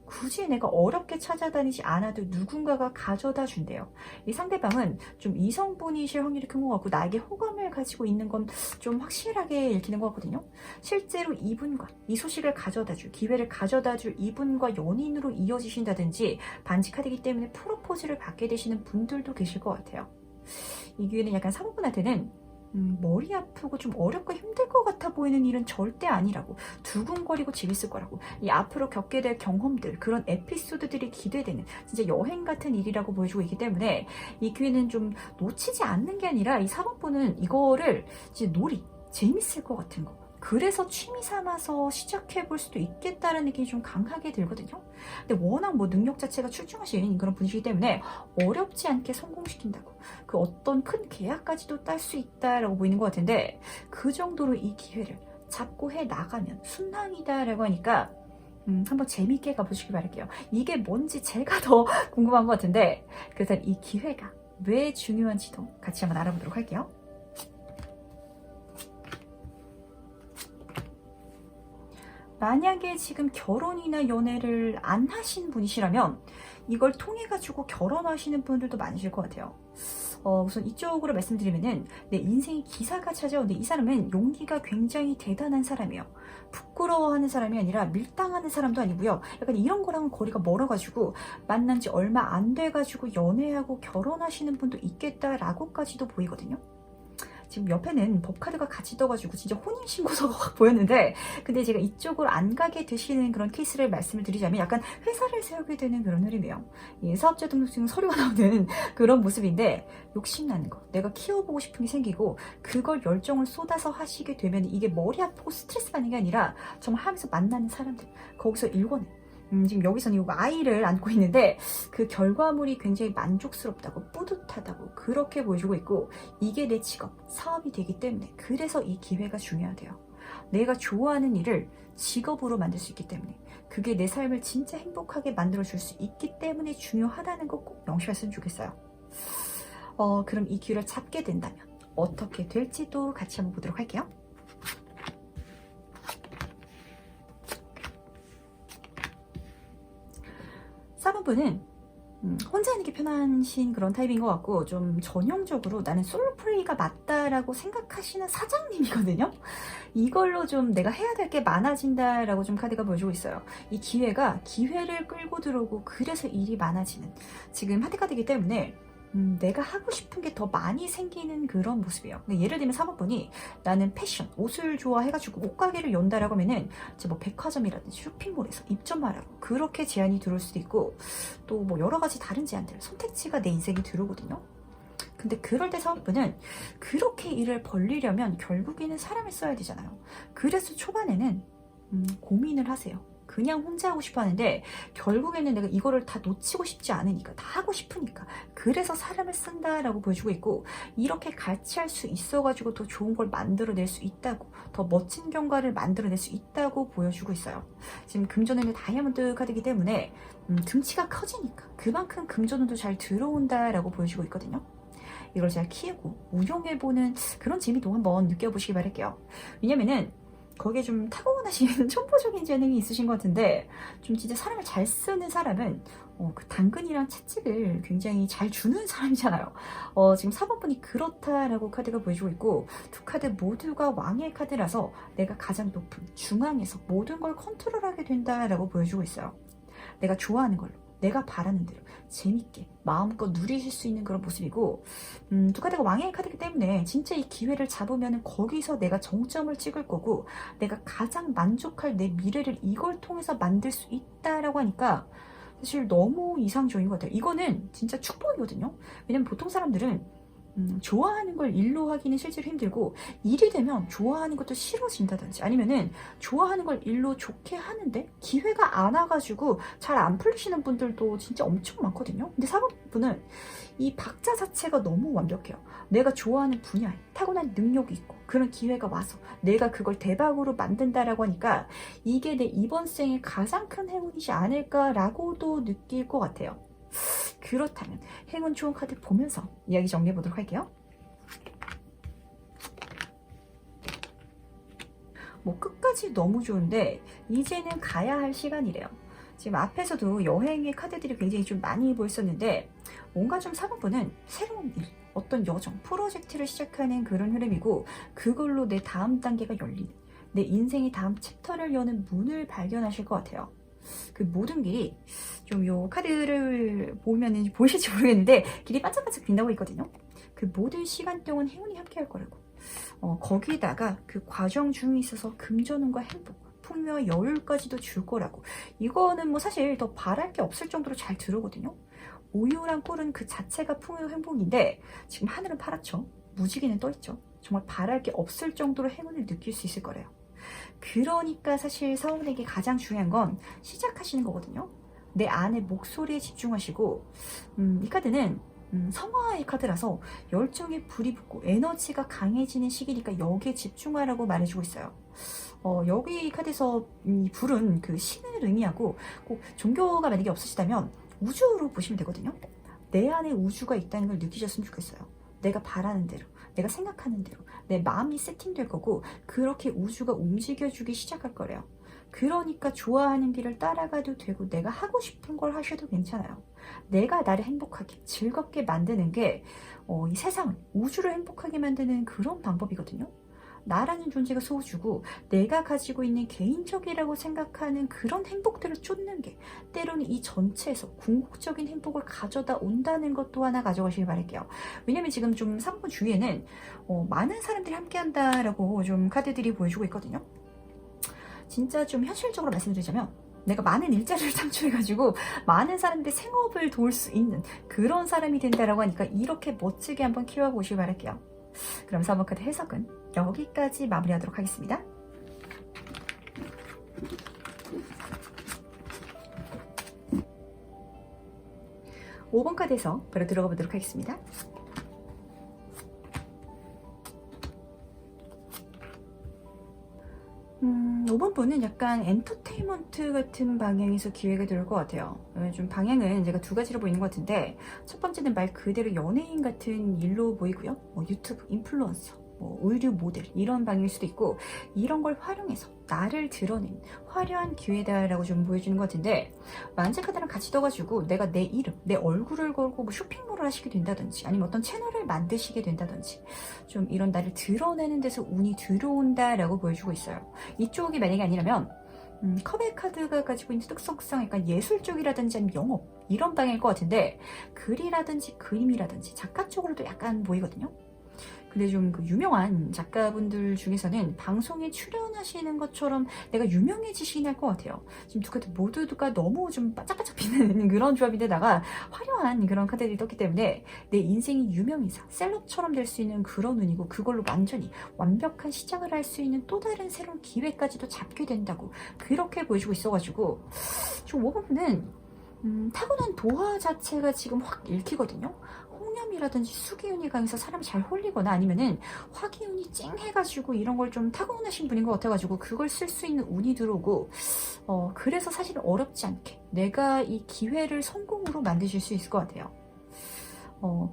굳이 내가 어렵게 찾아다니지 않아도 누군가가 가져다 준대요. 이 상대방은 좀 이성분이실 확률이 큰 것 같고 나에게 호감을 가지고 있는 건 좀 확실하게 읽히는 것 같거든요. 실제로 이분과 이 소식을 가져다 줄, 기회를 가져다 줄 이분과 연인으로 이어지신다든지, 반지 카드이기 때문에 프로포즈를 받게 되시는 분들도 계실 것 같아요. 이 기회는 약간 사모분한테는 머리 아프고 좀 어렵고 힘들 것 같아 보이는 일은 절대 아니라고, 두근거리고 재밌을 거라고, 이 앞으로 겪게 될 경험들, 그런 에피소드들이 기대되는 진짜 여행 같은 일이라고 보여주고 있기 때문에 이 기회는 좀 놓치지 않는 게 아니라 이 4번분은 이거를 이제 재밌을 것 같은 거, 그래서 취미 삼아서 시작해 볼 수도 있겠다는 느낌이 좀 강하게 들거든요. 근데 워낙 뭐 능력 자체가 출중하신 그런 분이시기 때문에 어렵지 않게 성공시킨다고, 그 어떤 큰 계약까지도 딸 수 있다라고 보이는 것 같은데, 그 정도로 이 기회를 잡고 해 나가면 순항이다라고 하니까 한번 재밌게 가보시기 바랄게요. 이게 뭔지 제가 더 궁금한 것 같은데, 그래서 이 기회가 왜 중요한지도 같이 한번 알아보도록 할게요. 만약에 지금 결혼이나 연애를 안 하신 분이시라면 이걸 통해 가지고 결혼하시는 분들도 많으실 것 같아요. 우선 이쪽으로 말씀드리면은 내 인생의 기사가 찾아오는데 이 사람은 용기가 굉장히 대단한 사람이에요. 부끄러워하는 사람이 아니라 밀당하는 사람도 아니고요. 약간 이런 거랑은 거리가 멀어가지고 만난 지 얼마 안 돼가지고 연애하고 결혼하시는 분도 있겠다라고까지도 보이거든요. 지금 옆에는 법카드가 같이 떠가지고 진짜 혼인신고서가 확 보였는데, 근데 제가 이쪽으로 안 가게 되시는 그런 케이스를 말씀을 드리자면 약간 회사를 세우게 되는 그런 흐름이에요. 예, 사업자 등록증 서류가 나오는 그런 모습인데, 욕심나는 거, 내가 키워보고 싶은 게 생기고 그걸 열정을 쏟아서 하시게 되면 이게 머리 아프고 스트레스 받는 게 아니라 정말 하면서 만나는 사람들, 거기서 일궈내. 지금 여기서는 이거 아이를 안고 있는데 그 결과물이 굉장히 만족스럽다고, 뿌듯하다고 그렇게 보여주고 있고, 이게 내 직업, 사업이 되기 때문에 그래서 이 기회가 중요하대요. 내가 좋아하는 일을 직업으로 만들 수 있기 때문에, 그게 내 삶을 진짜 행복하게 만들어줄 수 있기 때문에 중요하다는 거 꼭 명심했으면 좋겠어요. 그럼 이 기회를 잡게 된다면 어떻게 될지도 같이 한번 보도록 할게요. 4번분은 혼자 하는 게 편하신 그런 타입인 것 같고, 좀 전형적으로 나는 솔로 플레이가 맞다라고 생각하시는 사장님이거든요. 이걸로 좀 내가 해야 될 게 많아진다라고 좀 카드가 보여주고 있어요. 이 기회가 기회를 끌고 들어오고 그래서 일이 많아지는 지금 하드카드이기 때문에 내가 하고 싶은 게 더 많이 생기는 그런 모습이에요. 예를 들면 3번분이 나는 패션, 옷을 좋아해가지고 옷가게를 연다라고 하면은 뭐 백화점이라든지 쇼핑몰에서 입점하라고 그렇게 제안이 들어올 수도 있고, 또 뭐 여러 가지 다른 제안들, 선택지가 내 인생에 들어오거든요. 근데 그럴 때 4번분은 그렇게 일을 벌리려면 결국에는 사람을 써야 되잖아요. 그래서 초반에는 고민을 하세요. 그냥 혼자 하고 싶어 하는데 결국에는 내가 이거를 다 놓치고 싶지 않으니까, 다 하고 싶으니까 그래서 사람을 쓴다라고 보여주고 있고, 이렇게 같이 할 수 있어가지고 더 좋은 걸 만들어낼 수 있다고, 더 멋진 경과를 만들어낼 수 있다고 보여주고 있어요. 지금 금전운이 다이아몬드 카드이기 때문에 등치가 커지니까 그만큼 금전운도 잘 들어온다라고 보여주고 있거든요. 이걸 잘 키우고 운용해보는 그런 재미도 한번 느껴보시기 바랄게요. 왜냐면은 거기에 좀 타고나신 첨보적인 재능이 있으신 것 같은데, 좀 진짜 사람을 잘 쓰는 사람은 그 당근이랑 채찍을 굉장히 잘 주는 사람이잖아요. 지금 4번분이 그렇다라고 카드가 보여주고 있고, 두 카드 모두가 왕의 카드라서 내가 가장 높은 중앙에서 모든 걸 컨트롤하게 된다라고 보여주고 있어요. 내가 좋아하는 걸로, 내가 바라는 대로 재밌게 마음껏 누리실 수 있는 그런 모습이고, 두 카드가 왕의 카드이기 때문에 진짜 이 기회를 잡으면 거기서 내가 정점을 찍을 거고, 내가 가장 만족할 내 미래를 이걸 통해서 만들 수 있다라고 하니까 사실 너무 이상적인 것 같아요. 이거는 진짜 축복이거든요. 왜냐면 보통 사람들은 좋아하는 걸 일로 하기는 실제로 힘들고, 일이 되면 좋아하는 것도 싫어진다든지 아니면은 좋아하는 걸 일로 좋게 하는데 기회가 안 와가지고 잘 안 풀리시는 분들도 진짜 엄청 많거든요. 근데 4번분은 이 박자 자체가 너무 완벽해요. 내가 좋아하는 분야에 타고난 능력이 있고 그런 기회가 와서 내가 그걸 대박으로 만든다라고 하니까 이게 내 이번 생의 가장 큰 행운이지 않을까라고도 느낄 것 같아요. 그렇다면 행운 좋은 카드 보면서 이야기 정리해 보도록 할게요. 뭐 끝까지 너무 좋은데 이제는 가야 할 시간이래요. 지금 앞에서도 여행의 카드들이 굉장히 좀 많이 보였었는데, 뭔가 좀 4번분은 새로운 일, 어떤 여정, 프로젝트를 시작하는 그런 흐름이고, 그걸로 내 다음 단계가 열리는, 내 인생의 다음 챕터를 여는 문을 발견하실 것 같아요. 그 모든 길이 좀 요 카드를 보면 보이실지 모르겠는데 길이 반짝반짝 빛나고 있거든요. 그 모든 시간 동안 행운이 함께 할 거라고. 거기다가 그 과정 중에 있어서 금전운과 행복, 풍요와 여유까지도 줄 거라고. 이거는 뭐 사실 더 바랄 게 없을 정도로 잘 들어오거든요. 우유랑 꿀은 그 자체가 풍요 행복인데 지금 하늘은 파랗죠. 무지개는 떠있죠. 정말 바랄 게 없을 정도로 행운을 느낄 수 있을 거래요. 그러니까 사실 사원에게 가장 중요한 건 시작하시는 거거든요. 내 안의 목소리에 집중하시고, 이 카드는 성화의 카드라서 열정에 불이 붙고 에너지가 강해지는 시기니까 여기에 집중하라고 말해주고 있어요. 여기 카드에서 이 불은 그 신을 의미하고, 꼭 종교가 만약에 없으시다면 우주로 보시면 되거든요. 내 안에 우주가 있다는 걸 느끼셨으면 좋겠어요. 내가 바라는 대로, 내가 생각하는 대로 내 마음이 세팅될 거고, 그렇게 우주가 움직여주기 시작할 거래요. 그러니까 좋아하는 길을 따라가도 되고 내가 하고 싶은 걸 하셔도 괜찮아요. 내가 나를 행복하게 즐겁게 만드는 게 이 세상을, 우주를 행복하게 만드는 그런 방법이거든요. 나라는 존재가 소주고 내가 가지고 있는 개인적이라고 생각하는 그런 행복들을 쫓는 게 때로는 이 전체에서 궁극적인 행복을 가져다 온다는 것도 하나 가져가시길 바랄게요. 왜냐면 지금 좀 3번 주위에는 많은 사람들이 함께 한다라고 좀 카드들이 보여주고 있거든요. 진짜 좀 현실적으로 말씀드리자면 내가 많은 일자리를 창출해가지고 많은 사람들의 생업을 도울 수 있는 그런 사람이 된다라고 하니까 이렇게 멋지게 한번 키워보시길 바랄게요. 그럼 4번 카드 해석은 여기까지 마무리하도록 하겠습니다. (5번) 카드 해석 바로 들어가 보도록 하겠습니다. 5번 분은 약간 엔터테인먼트 같은 방향에서 기회가 될 것 같아요. 좀 방향은 제가 두 가지로 보이는 것 같은데, 첫 번째는 말 그대로 연예인 같은 일로 보이고요. 유튜브 인플루언서, 의류 모델 이런 방향일 수도 있고, 이런 걸 활용해서 나를 드러낸 화려한 기회다라고 좀 보여주는 것 같은데, 만재카드랑 같이 떠가지고 내가 내 이름, 내 얼굴을 걸고 쇼핑몰을 하시게 된다든지 아니면 어떤 채널을 만드시게 된다든지 좀 이런 나를 드러내는 데서 운이 들어온다라고 보여주고 있어요. 이쪽이 만약에 아니라면 컵의 카드가 가지고 있는 특성상 약간 예술 쪽이라든지 아니면 영업 이런 방향일 것 같은데, 글이라든지 그림이라든지 작가 쪽으로도 약간 보이거든요. 근데 좀 그 유명한 작가분들 중에서는 방송에 출연하시는 것처럼 내가 유명해지시긴 할 것 같아요. 지금 두 카드 모두가 너무 좀 반짝반짝 빛나는 그런 조합인데다가 화려한 그런 카드들이 떴기 때문에 내 인생이 유명인사, 셀럽처럼 될 수 있는 그런 운이고, 그걸로 완전히 완벽한 시작을 할 수 있는 또 다른 새로운 기회까지도 잡게 된다고 그렇게 보여주고 있어가지고, 좀 5번은 타고난 도화 자체가 지금 확 읽히거든요. 홍염이라든지 수기운이 강해서 사람이 잘 홀리거나 아니면은 화기운이 쨍해가지고 이런 걸 좀 타고나신 분인 것 같아가지고 그걸 쓸 수 있는 운이 들어오고, 그래서 사실 어렵지 않게 내가 이 기회를 성공으로 만드실 수 있을 것 같아요.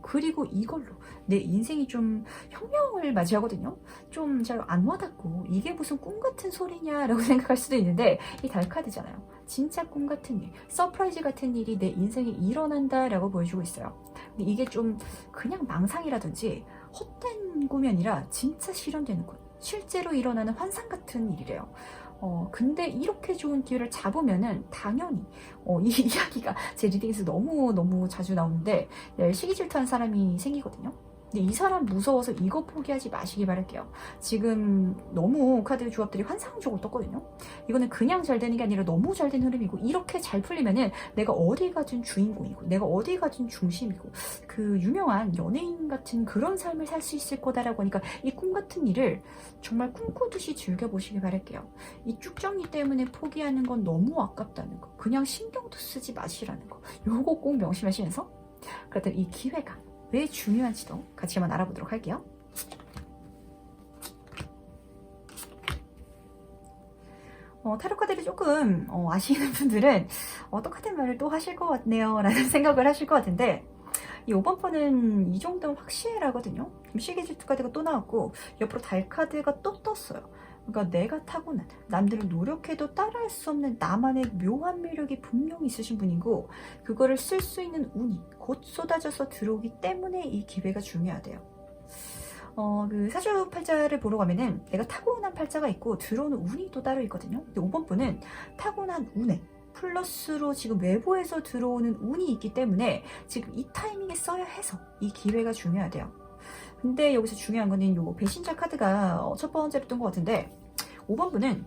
그리고 이걸로 내 인생이 좀 혁명을 맞이하거든요. 좀 잘 안 와닿고 이게 무슨 꿈 같은 소리냐라고 생각할 수도 있는데, 이 달카드잖아요. 진짜 꿈 같은 일, 서프라이즈 같은 일이 내 인생에 일어난다라고 보여주고 있어요. 근데 이게 좀 그냥 망상이라든지 헛된 꿈이 아니라 진짜 실현되는 꿈, 실제로 일어나는 환상 같은 일이래요. 근데 이렇게 좋은 기회를 잡으면은 당연히 이 이야기가 제 리딩에서 너무 자주 나오는데, 시기 질투한 사람이 생기거든요. 근데 이 사람 무서워서 이거 포기하지 마시기 바랄게요. 지금 너무 카드 조합들이 환상적으로 떴거든요. 이거는 그냥 잘 되는 게 아니라 너무 잘 된 흐름이고, 이렇게 잘 풀리면은 내가 어디 가든 주인공이고 내가 어디 가든 중심이고 그 유명한 연예인 같은 그런 삶을 살 수 있을 거다라고 하니까 이 꿈 같은 일을 정말 꿈꾸듯이 즐겨보시기 바랄게요. 이 쭉정이 때문에 포기하는 건 너무 아깝다는 거, 그냥 신경도 쓰지 마시라는 거, 요거 꼭 명심하시면서 그렇다면 이 기회가 왜 중요한지도 같이 한번 알아보도록 할게요. 타로 카드를 조금 아시는 분들은 똑같은 말을 또 하실 것 같네요 라는 생각을 하실 것 같은데, 이 5번 번은 이 정도는 확실하거든요. 시계질투 카드가 또 나왔고 옆으로 달 카드가 또 떴어요. 그러니까 내가 타고난, 남들은 노력해도 따라할 수 없는 나만의 묘한 매력이 분명히 있으신 분이고, 그거를 쓸 수 있는 운이 곧 쏟아져서 들어오기 때문에 이 기회가 중요하대요. 그 사주 팔자를 보러 가면은 내가 타고난 팔자가 있고 들어오는 운이 또 따로 있거든요. 근데 5번 분은 타고난 운에 플러스로 지금 외부에서 들어오는 운이 있기 때문에 지금 이 타이밍에 써야 해서 이 기회가 중요하대요. 근데 여기서 중요한 거는 요 배신자 카드가 첫 번째로 뜬 것 같은데, 5번 분은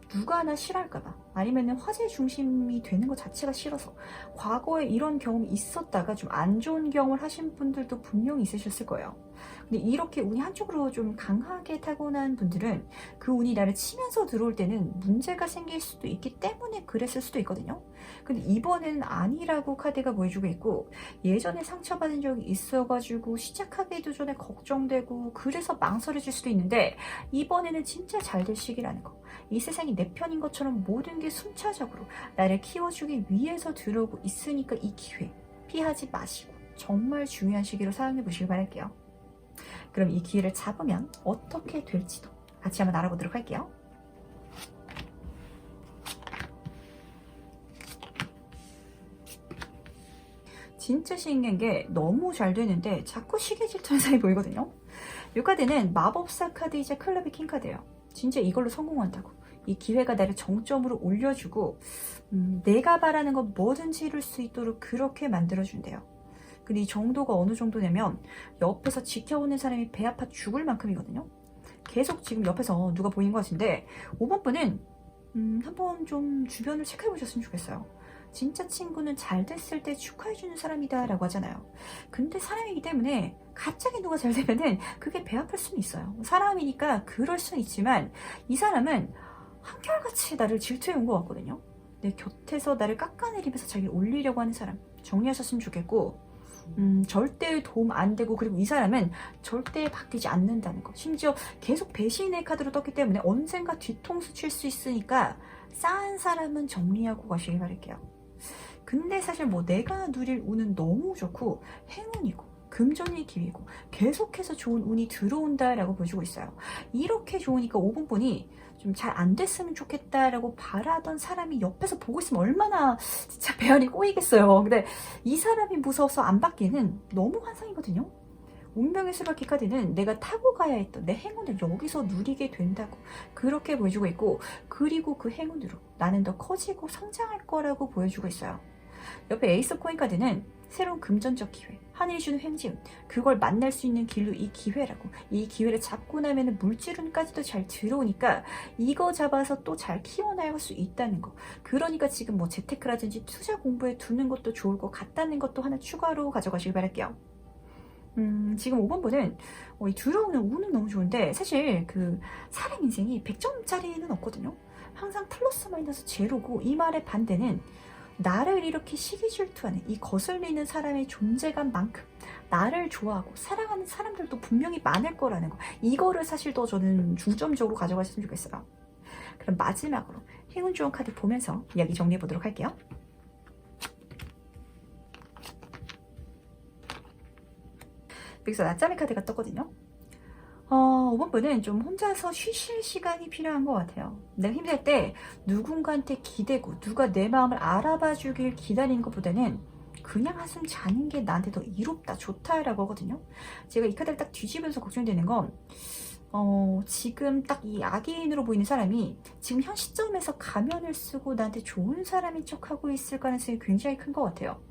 누가 나 싫어할까봐 아니면 화제 중심이 되는 것 자체가 싫어서 과거에 이런 경험이 있었다가 좀 안 좋은 경험을 하신 분들도 분명히 있으셨을 거예요. 근데 이렇게 운이 한쪽으로 좀 강하게 타고난 분들은 그 운이 나를 치면서 들어올 때는 문제가 생길 수도 있기 때문에 그랬을 수도 있거든요. 근데 이번에는 아니라고 카드가 보여주고 있고, 예전에 상처받은 적이 있어가지고 시작하기도 전에 걱정되고 그래서 망설여질 수도 있는데, 이번에는 진짜 잘 될 시기라는 거, 이 세상이 내 편인 것처럼 모든 게 순차적으로 나를 키워주기 위해서 들어오고 있으니까 이 기회 피하지 마시고 정말 중요한 시기로 사용해 보시길 바랄게요. 그럼 이 기회를 잡으면 어떻게 될지도 같이 한번 알아보도록 할게요. 진짜 신기한 게 너무 잘 되는데 자꾸 시계 질투하는 사람이 보이거든요. 이 카드는 마법사 카드이자 클럽의 킹 카드예요. 진짜 이걸로 성공한다고. 이 기회가 나를 정점으로 올려주고 내가 바라는 거 뭐든지 이룰 수 있도록 그렇게 만들어준대요. 근데 이 정도가 어느 정도냐면 옆에서 지켜보는 사람이 배 아파 죽을 만큼이거든요. 계속 지금 옆에서 누가 보이는 것 같은데 5번 분은 한번 좀 주변을 체크해 보셨으면 좋겠어요. 진짜 친구는 잘 됐을 때 축하해주는 사람이다 라고 하잖아요. 근데 사람이기 때문에 갑자기 누가 잘 되면은 그게 배 아플 수는 있어요. 사람이니까 그럴 수는 있지만 이 사람은 한결같이 나를 질투해 온 것 같거든요. 내 곁에서 나를 깎아내리면서 자기를 올리려고 하는 사람 정리하셨으면 좋겠고 절대 도움 안 되고 그리고 이 사람은 절대 바뀌지 않는다는 거. 심지어 계속 배신의 카드로 떴기 때문에 언젠가 뒤통수 칠 수 있으니까 싸한 사람은 정리하고 가시길 바랄게요. 근데 사실 뭐 내가 누릴 운은 너무 좋고 행운이고 금전의 기회고 계속해서 좋은 운이 들어온다라고 보여주고 있어요. 이렇게 좋으니까 5번 분이 좀 잘 안 됐으면 좋겠다라고 바라던 사람이 옆에서 보고 있으면 얼마나 진짜 배알이 꼬이겠어요. 근데 이 사람이 무서워서 안 받기는 너무 환상이거든요. 운명의 수박기 카드는 내가 타고 가야 했던 내 행운을 여기서 누리게 된다고 그렇게 보여주고 있고 그리고 그 행운으로 나는 더 커지고 성장할 거라고 보여주고 있어요. 옆에 에이스 코인 카드는 새로운 금전적 기회, 하늘이 주는 횡재운, 그걸 만날 수 있는 길로 이 기회라고. 이 기회를 잡고 나면 물질운까지도 잘 들어오니까 이거 잡아서 또 잘 키워나갈 수 있다는 거. 그러니까 지금 뭐 재테크라든지 투자 공부에 두는 것도 좋을 것 같다는 것도 하나 추가로 가져가시길 바랄게요. 지금 5번 분은 이 들어오는 운은 너무 좋은데 사실 그 사람 인생이 100점짜리는 없거든요. 항상 플러스 마이너스 제로고 이 말의 반대는 나를 이렇게 시기 질투하는 이 거슬리는 사람의 존재감만큼 나를 좋아하고 사랑하는 사람들도 분명히 많을 거라는 거. 이거를 사실 더 저는 중점적으로 가져가셨으면 좋겠어요. 그럼 마지막으로 행운 좋은 카드 보면서 이야기 정리해 보도록 할게요. 여기서 낮잠의 카드가 떴거든요. 5번 분은 좀 혼자서 쉬실 시간이 필요한 것 같아요. 내가 힘들 때 누군가한테 기대고 누가 내 마음을 알아봐 주길 기다리는 것보다는 그냥 한숨 자는 게 나한테 더 이롭다, 좋다라고 하거든요. 제가 이 카드를 딱 뒤집으면서 걱정되는 건 지금 딱 이 악인으로 보이는 사람이 지금 현 시점에서 가면을 쓰고 나한테 좋은 사람인 척하고 있을 가능성이 굉장히 큰 것 같아요.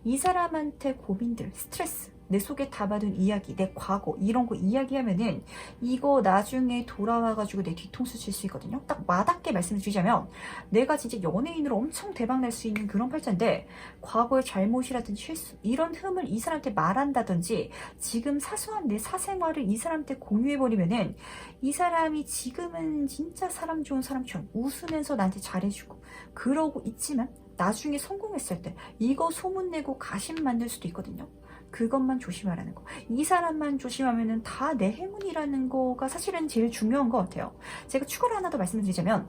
이 사람한테 고민들, 스트레스, 내 속에 담아둔 이야기, 내 과거 이런 거 이야기하면은 이거 나중에 돌아와가지고 내 뒤통수 칠 수 있거든요. 딱 와닿게 말씀을 드리자면 내가 진짜 연예인으로 엄청 대박 날 수 있는 그런 팔자인데 과거의 잘못이라든지 실수 이런 흠을 이 사람한테 말한다든지 지금 사소한 내 사생활을 이 사람한테 공유해버리면은 이 사람이 지금은 진짜 사람 좋은 사람처럼 웃으면서 나한테 잘해주고 그러고 있지만 나중에 성공했을 때 이거 소문내고 가심 만들 수도 있거든요. 그것만 조심하라는 거. 이 사람만 조심하면은 다 내 행운이라는 거가 사실은 제일 중요한 것 같아요. 제가 추가로 하나 더 말씀드리자면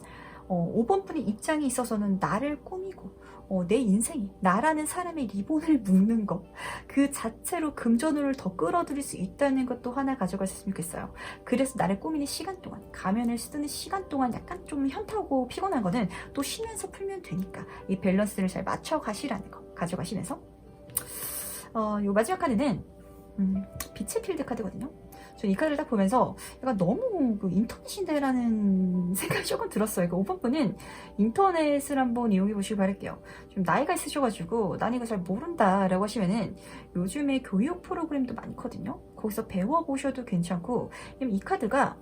5번 분의 입장에 있어서는 나를 꾸미고 내 인생이 나라는 사람의 리본을 묶는 것 그 자체로 금전운을 더 끌어들일 수 있다는 것도 하나 가져가셨으면 좋겠어요. 그래서 나를 꾸미는 시간 동안 가면을 쓰는 시간 동안 약간 좀 현타오고 피곤한 거는 또 쉬면서 풀면 되니까 이 밸런스를 잘 맞춰 가시라는 거 가져가시면서 요 마지막 카드는 빛의 필드 카드거든요. 저 이 카드를 딱 보면서 약간 너무 그 인터넷인데라는 생각이 조금 들었어요. 그 5번 분은 인터넷을 한번 이용해 보시기 바랄게요. 좀 나이가 있으셔가지고 난 이거 잘 모른다라고 하시면은 요즘에 교육 프로그램도 많거든요. 거기서 배워보셔도 괜찮고 이 카드가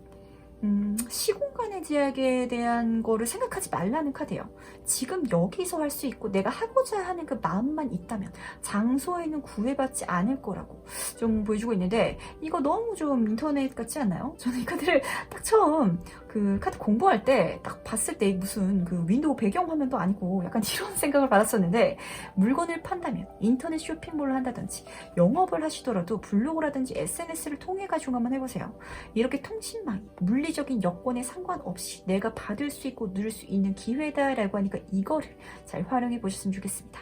시공간의 제약에 대한 거를 생각하지 말라는 카드예요. 지금 여기서 할 수 있고 내가 하고자 하는 그 마음만 있다면 장소에는 구애받지 않을 거라고 좀 보여주고 있는데 이거 너무 좀 인터넷 같지 않나요? 저는 이 카드를 딱 처음 그 카드 공부할 때 딱 봤을 때 무슨 그 윈도우 배경 화면도 아니고 약간 이런 생각을 받았었는데 물건을 판다면 인터넷 쇼핑몰을 한다든지 영업을 하시더라도 블로그라든지 SNS를 통해 가지고 한번 해보세요. 이렇게 통신망이 물리적인 여건에 상관없이 내가 받을 수 있고 누릴 수 있는 기회다라고 하니까 이거를 잘 활용해 보셨으면 좋겠습니다.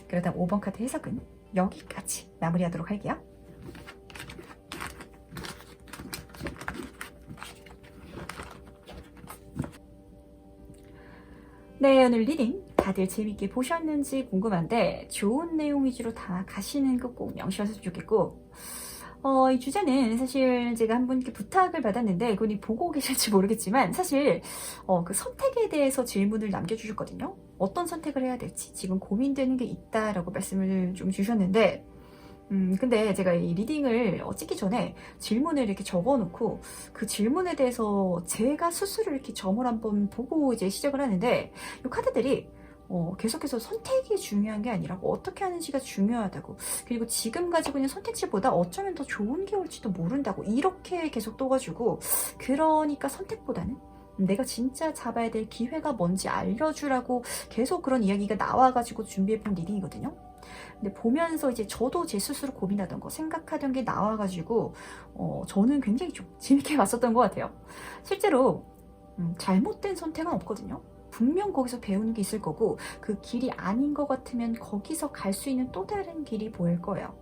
그러다 5번 카드 해석은 여기까지 마무리하도록 할게요. 네, 오늘 리딩 다들 재밌게 보셨는지 궁금한데 좋은 내용 위주로 다 가시는 거 꼭 명심하셨으면 좋겠고, 이 주제는 사실 제가 한 분께 부탁을 받았는데 그분이 보고 계실지 모르겠지만 사실 그 선택에 대해서 질문을 남겨주셨거든요. 어떤 선택을 해야 될지 지금 고민되는 게 있다라고 말씀을 좀 주셨는데, 근데 제가 이 리딩을 찍기 전에 질문을 이렇게 적어놓고 그 질문에 대해서 제가 스스로 이렇게 점을 한번 보고 이제 시작을 하는데, 이 카드들이 계속해서 선택이 중요한 게 아니라 어떻게 하는지가 중요하다고, 그리고 지금 가지고 있는 선택지보다 어쩌면 더 좋은 게 올지도 모른다고 이렇게 계속 떠가지고, 그러니까 선택보다는 내가 진짜 잡아야 될 기회가 뭔지 알려주라고 계속 그런 이야기가 나와가지고 준비해본 리딩이거든요. 근데 보면서 이제 저도 제 스스로 고민하던 거, 생각하던 게 나와가지고 저는 굉장히 좀 재밌게 봤었던 것 같아요. 실제로 잘못된 선택은 없거든요. 분명 거기서 배우는 게 있을 거고, 그 길이 아닌 것 같으면 거기서 갈 수 있는 또 다른 길이 보일 거예요.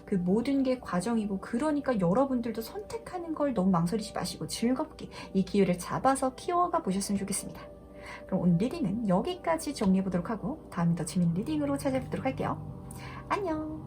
그 모든 게 과정이고, 그러니까 여러분들도 선택하는 걸 너무 망설이지 마시고 즐겁게 이 기회를 잡아서 키워가 보셨으면 좋겠습니다. 그럼 오늘 리딩은 여기까지 정리해 보도록 하고, 다음에 더 재밌는 리딩으로 찾아뵙도록 할게요. 안녕.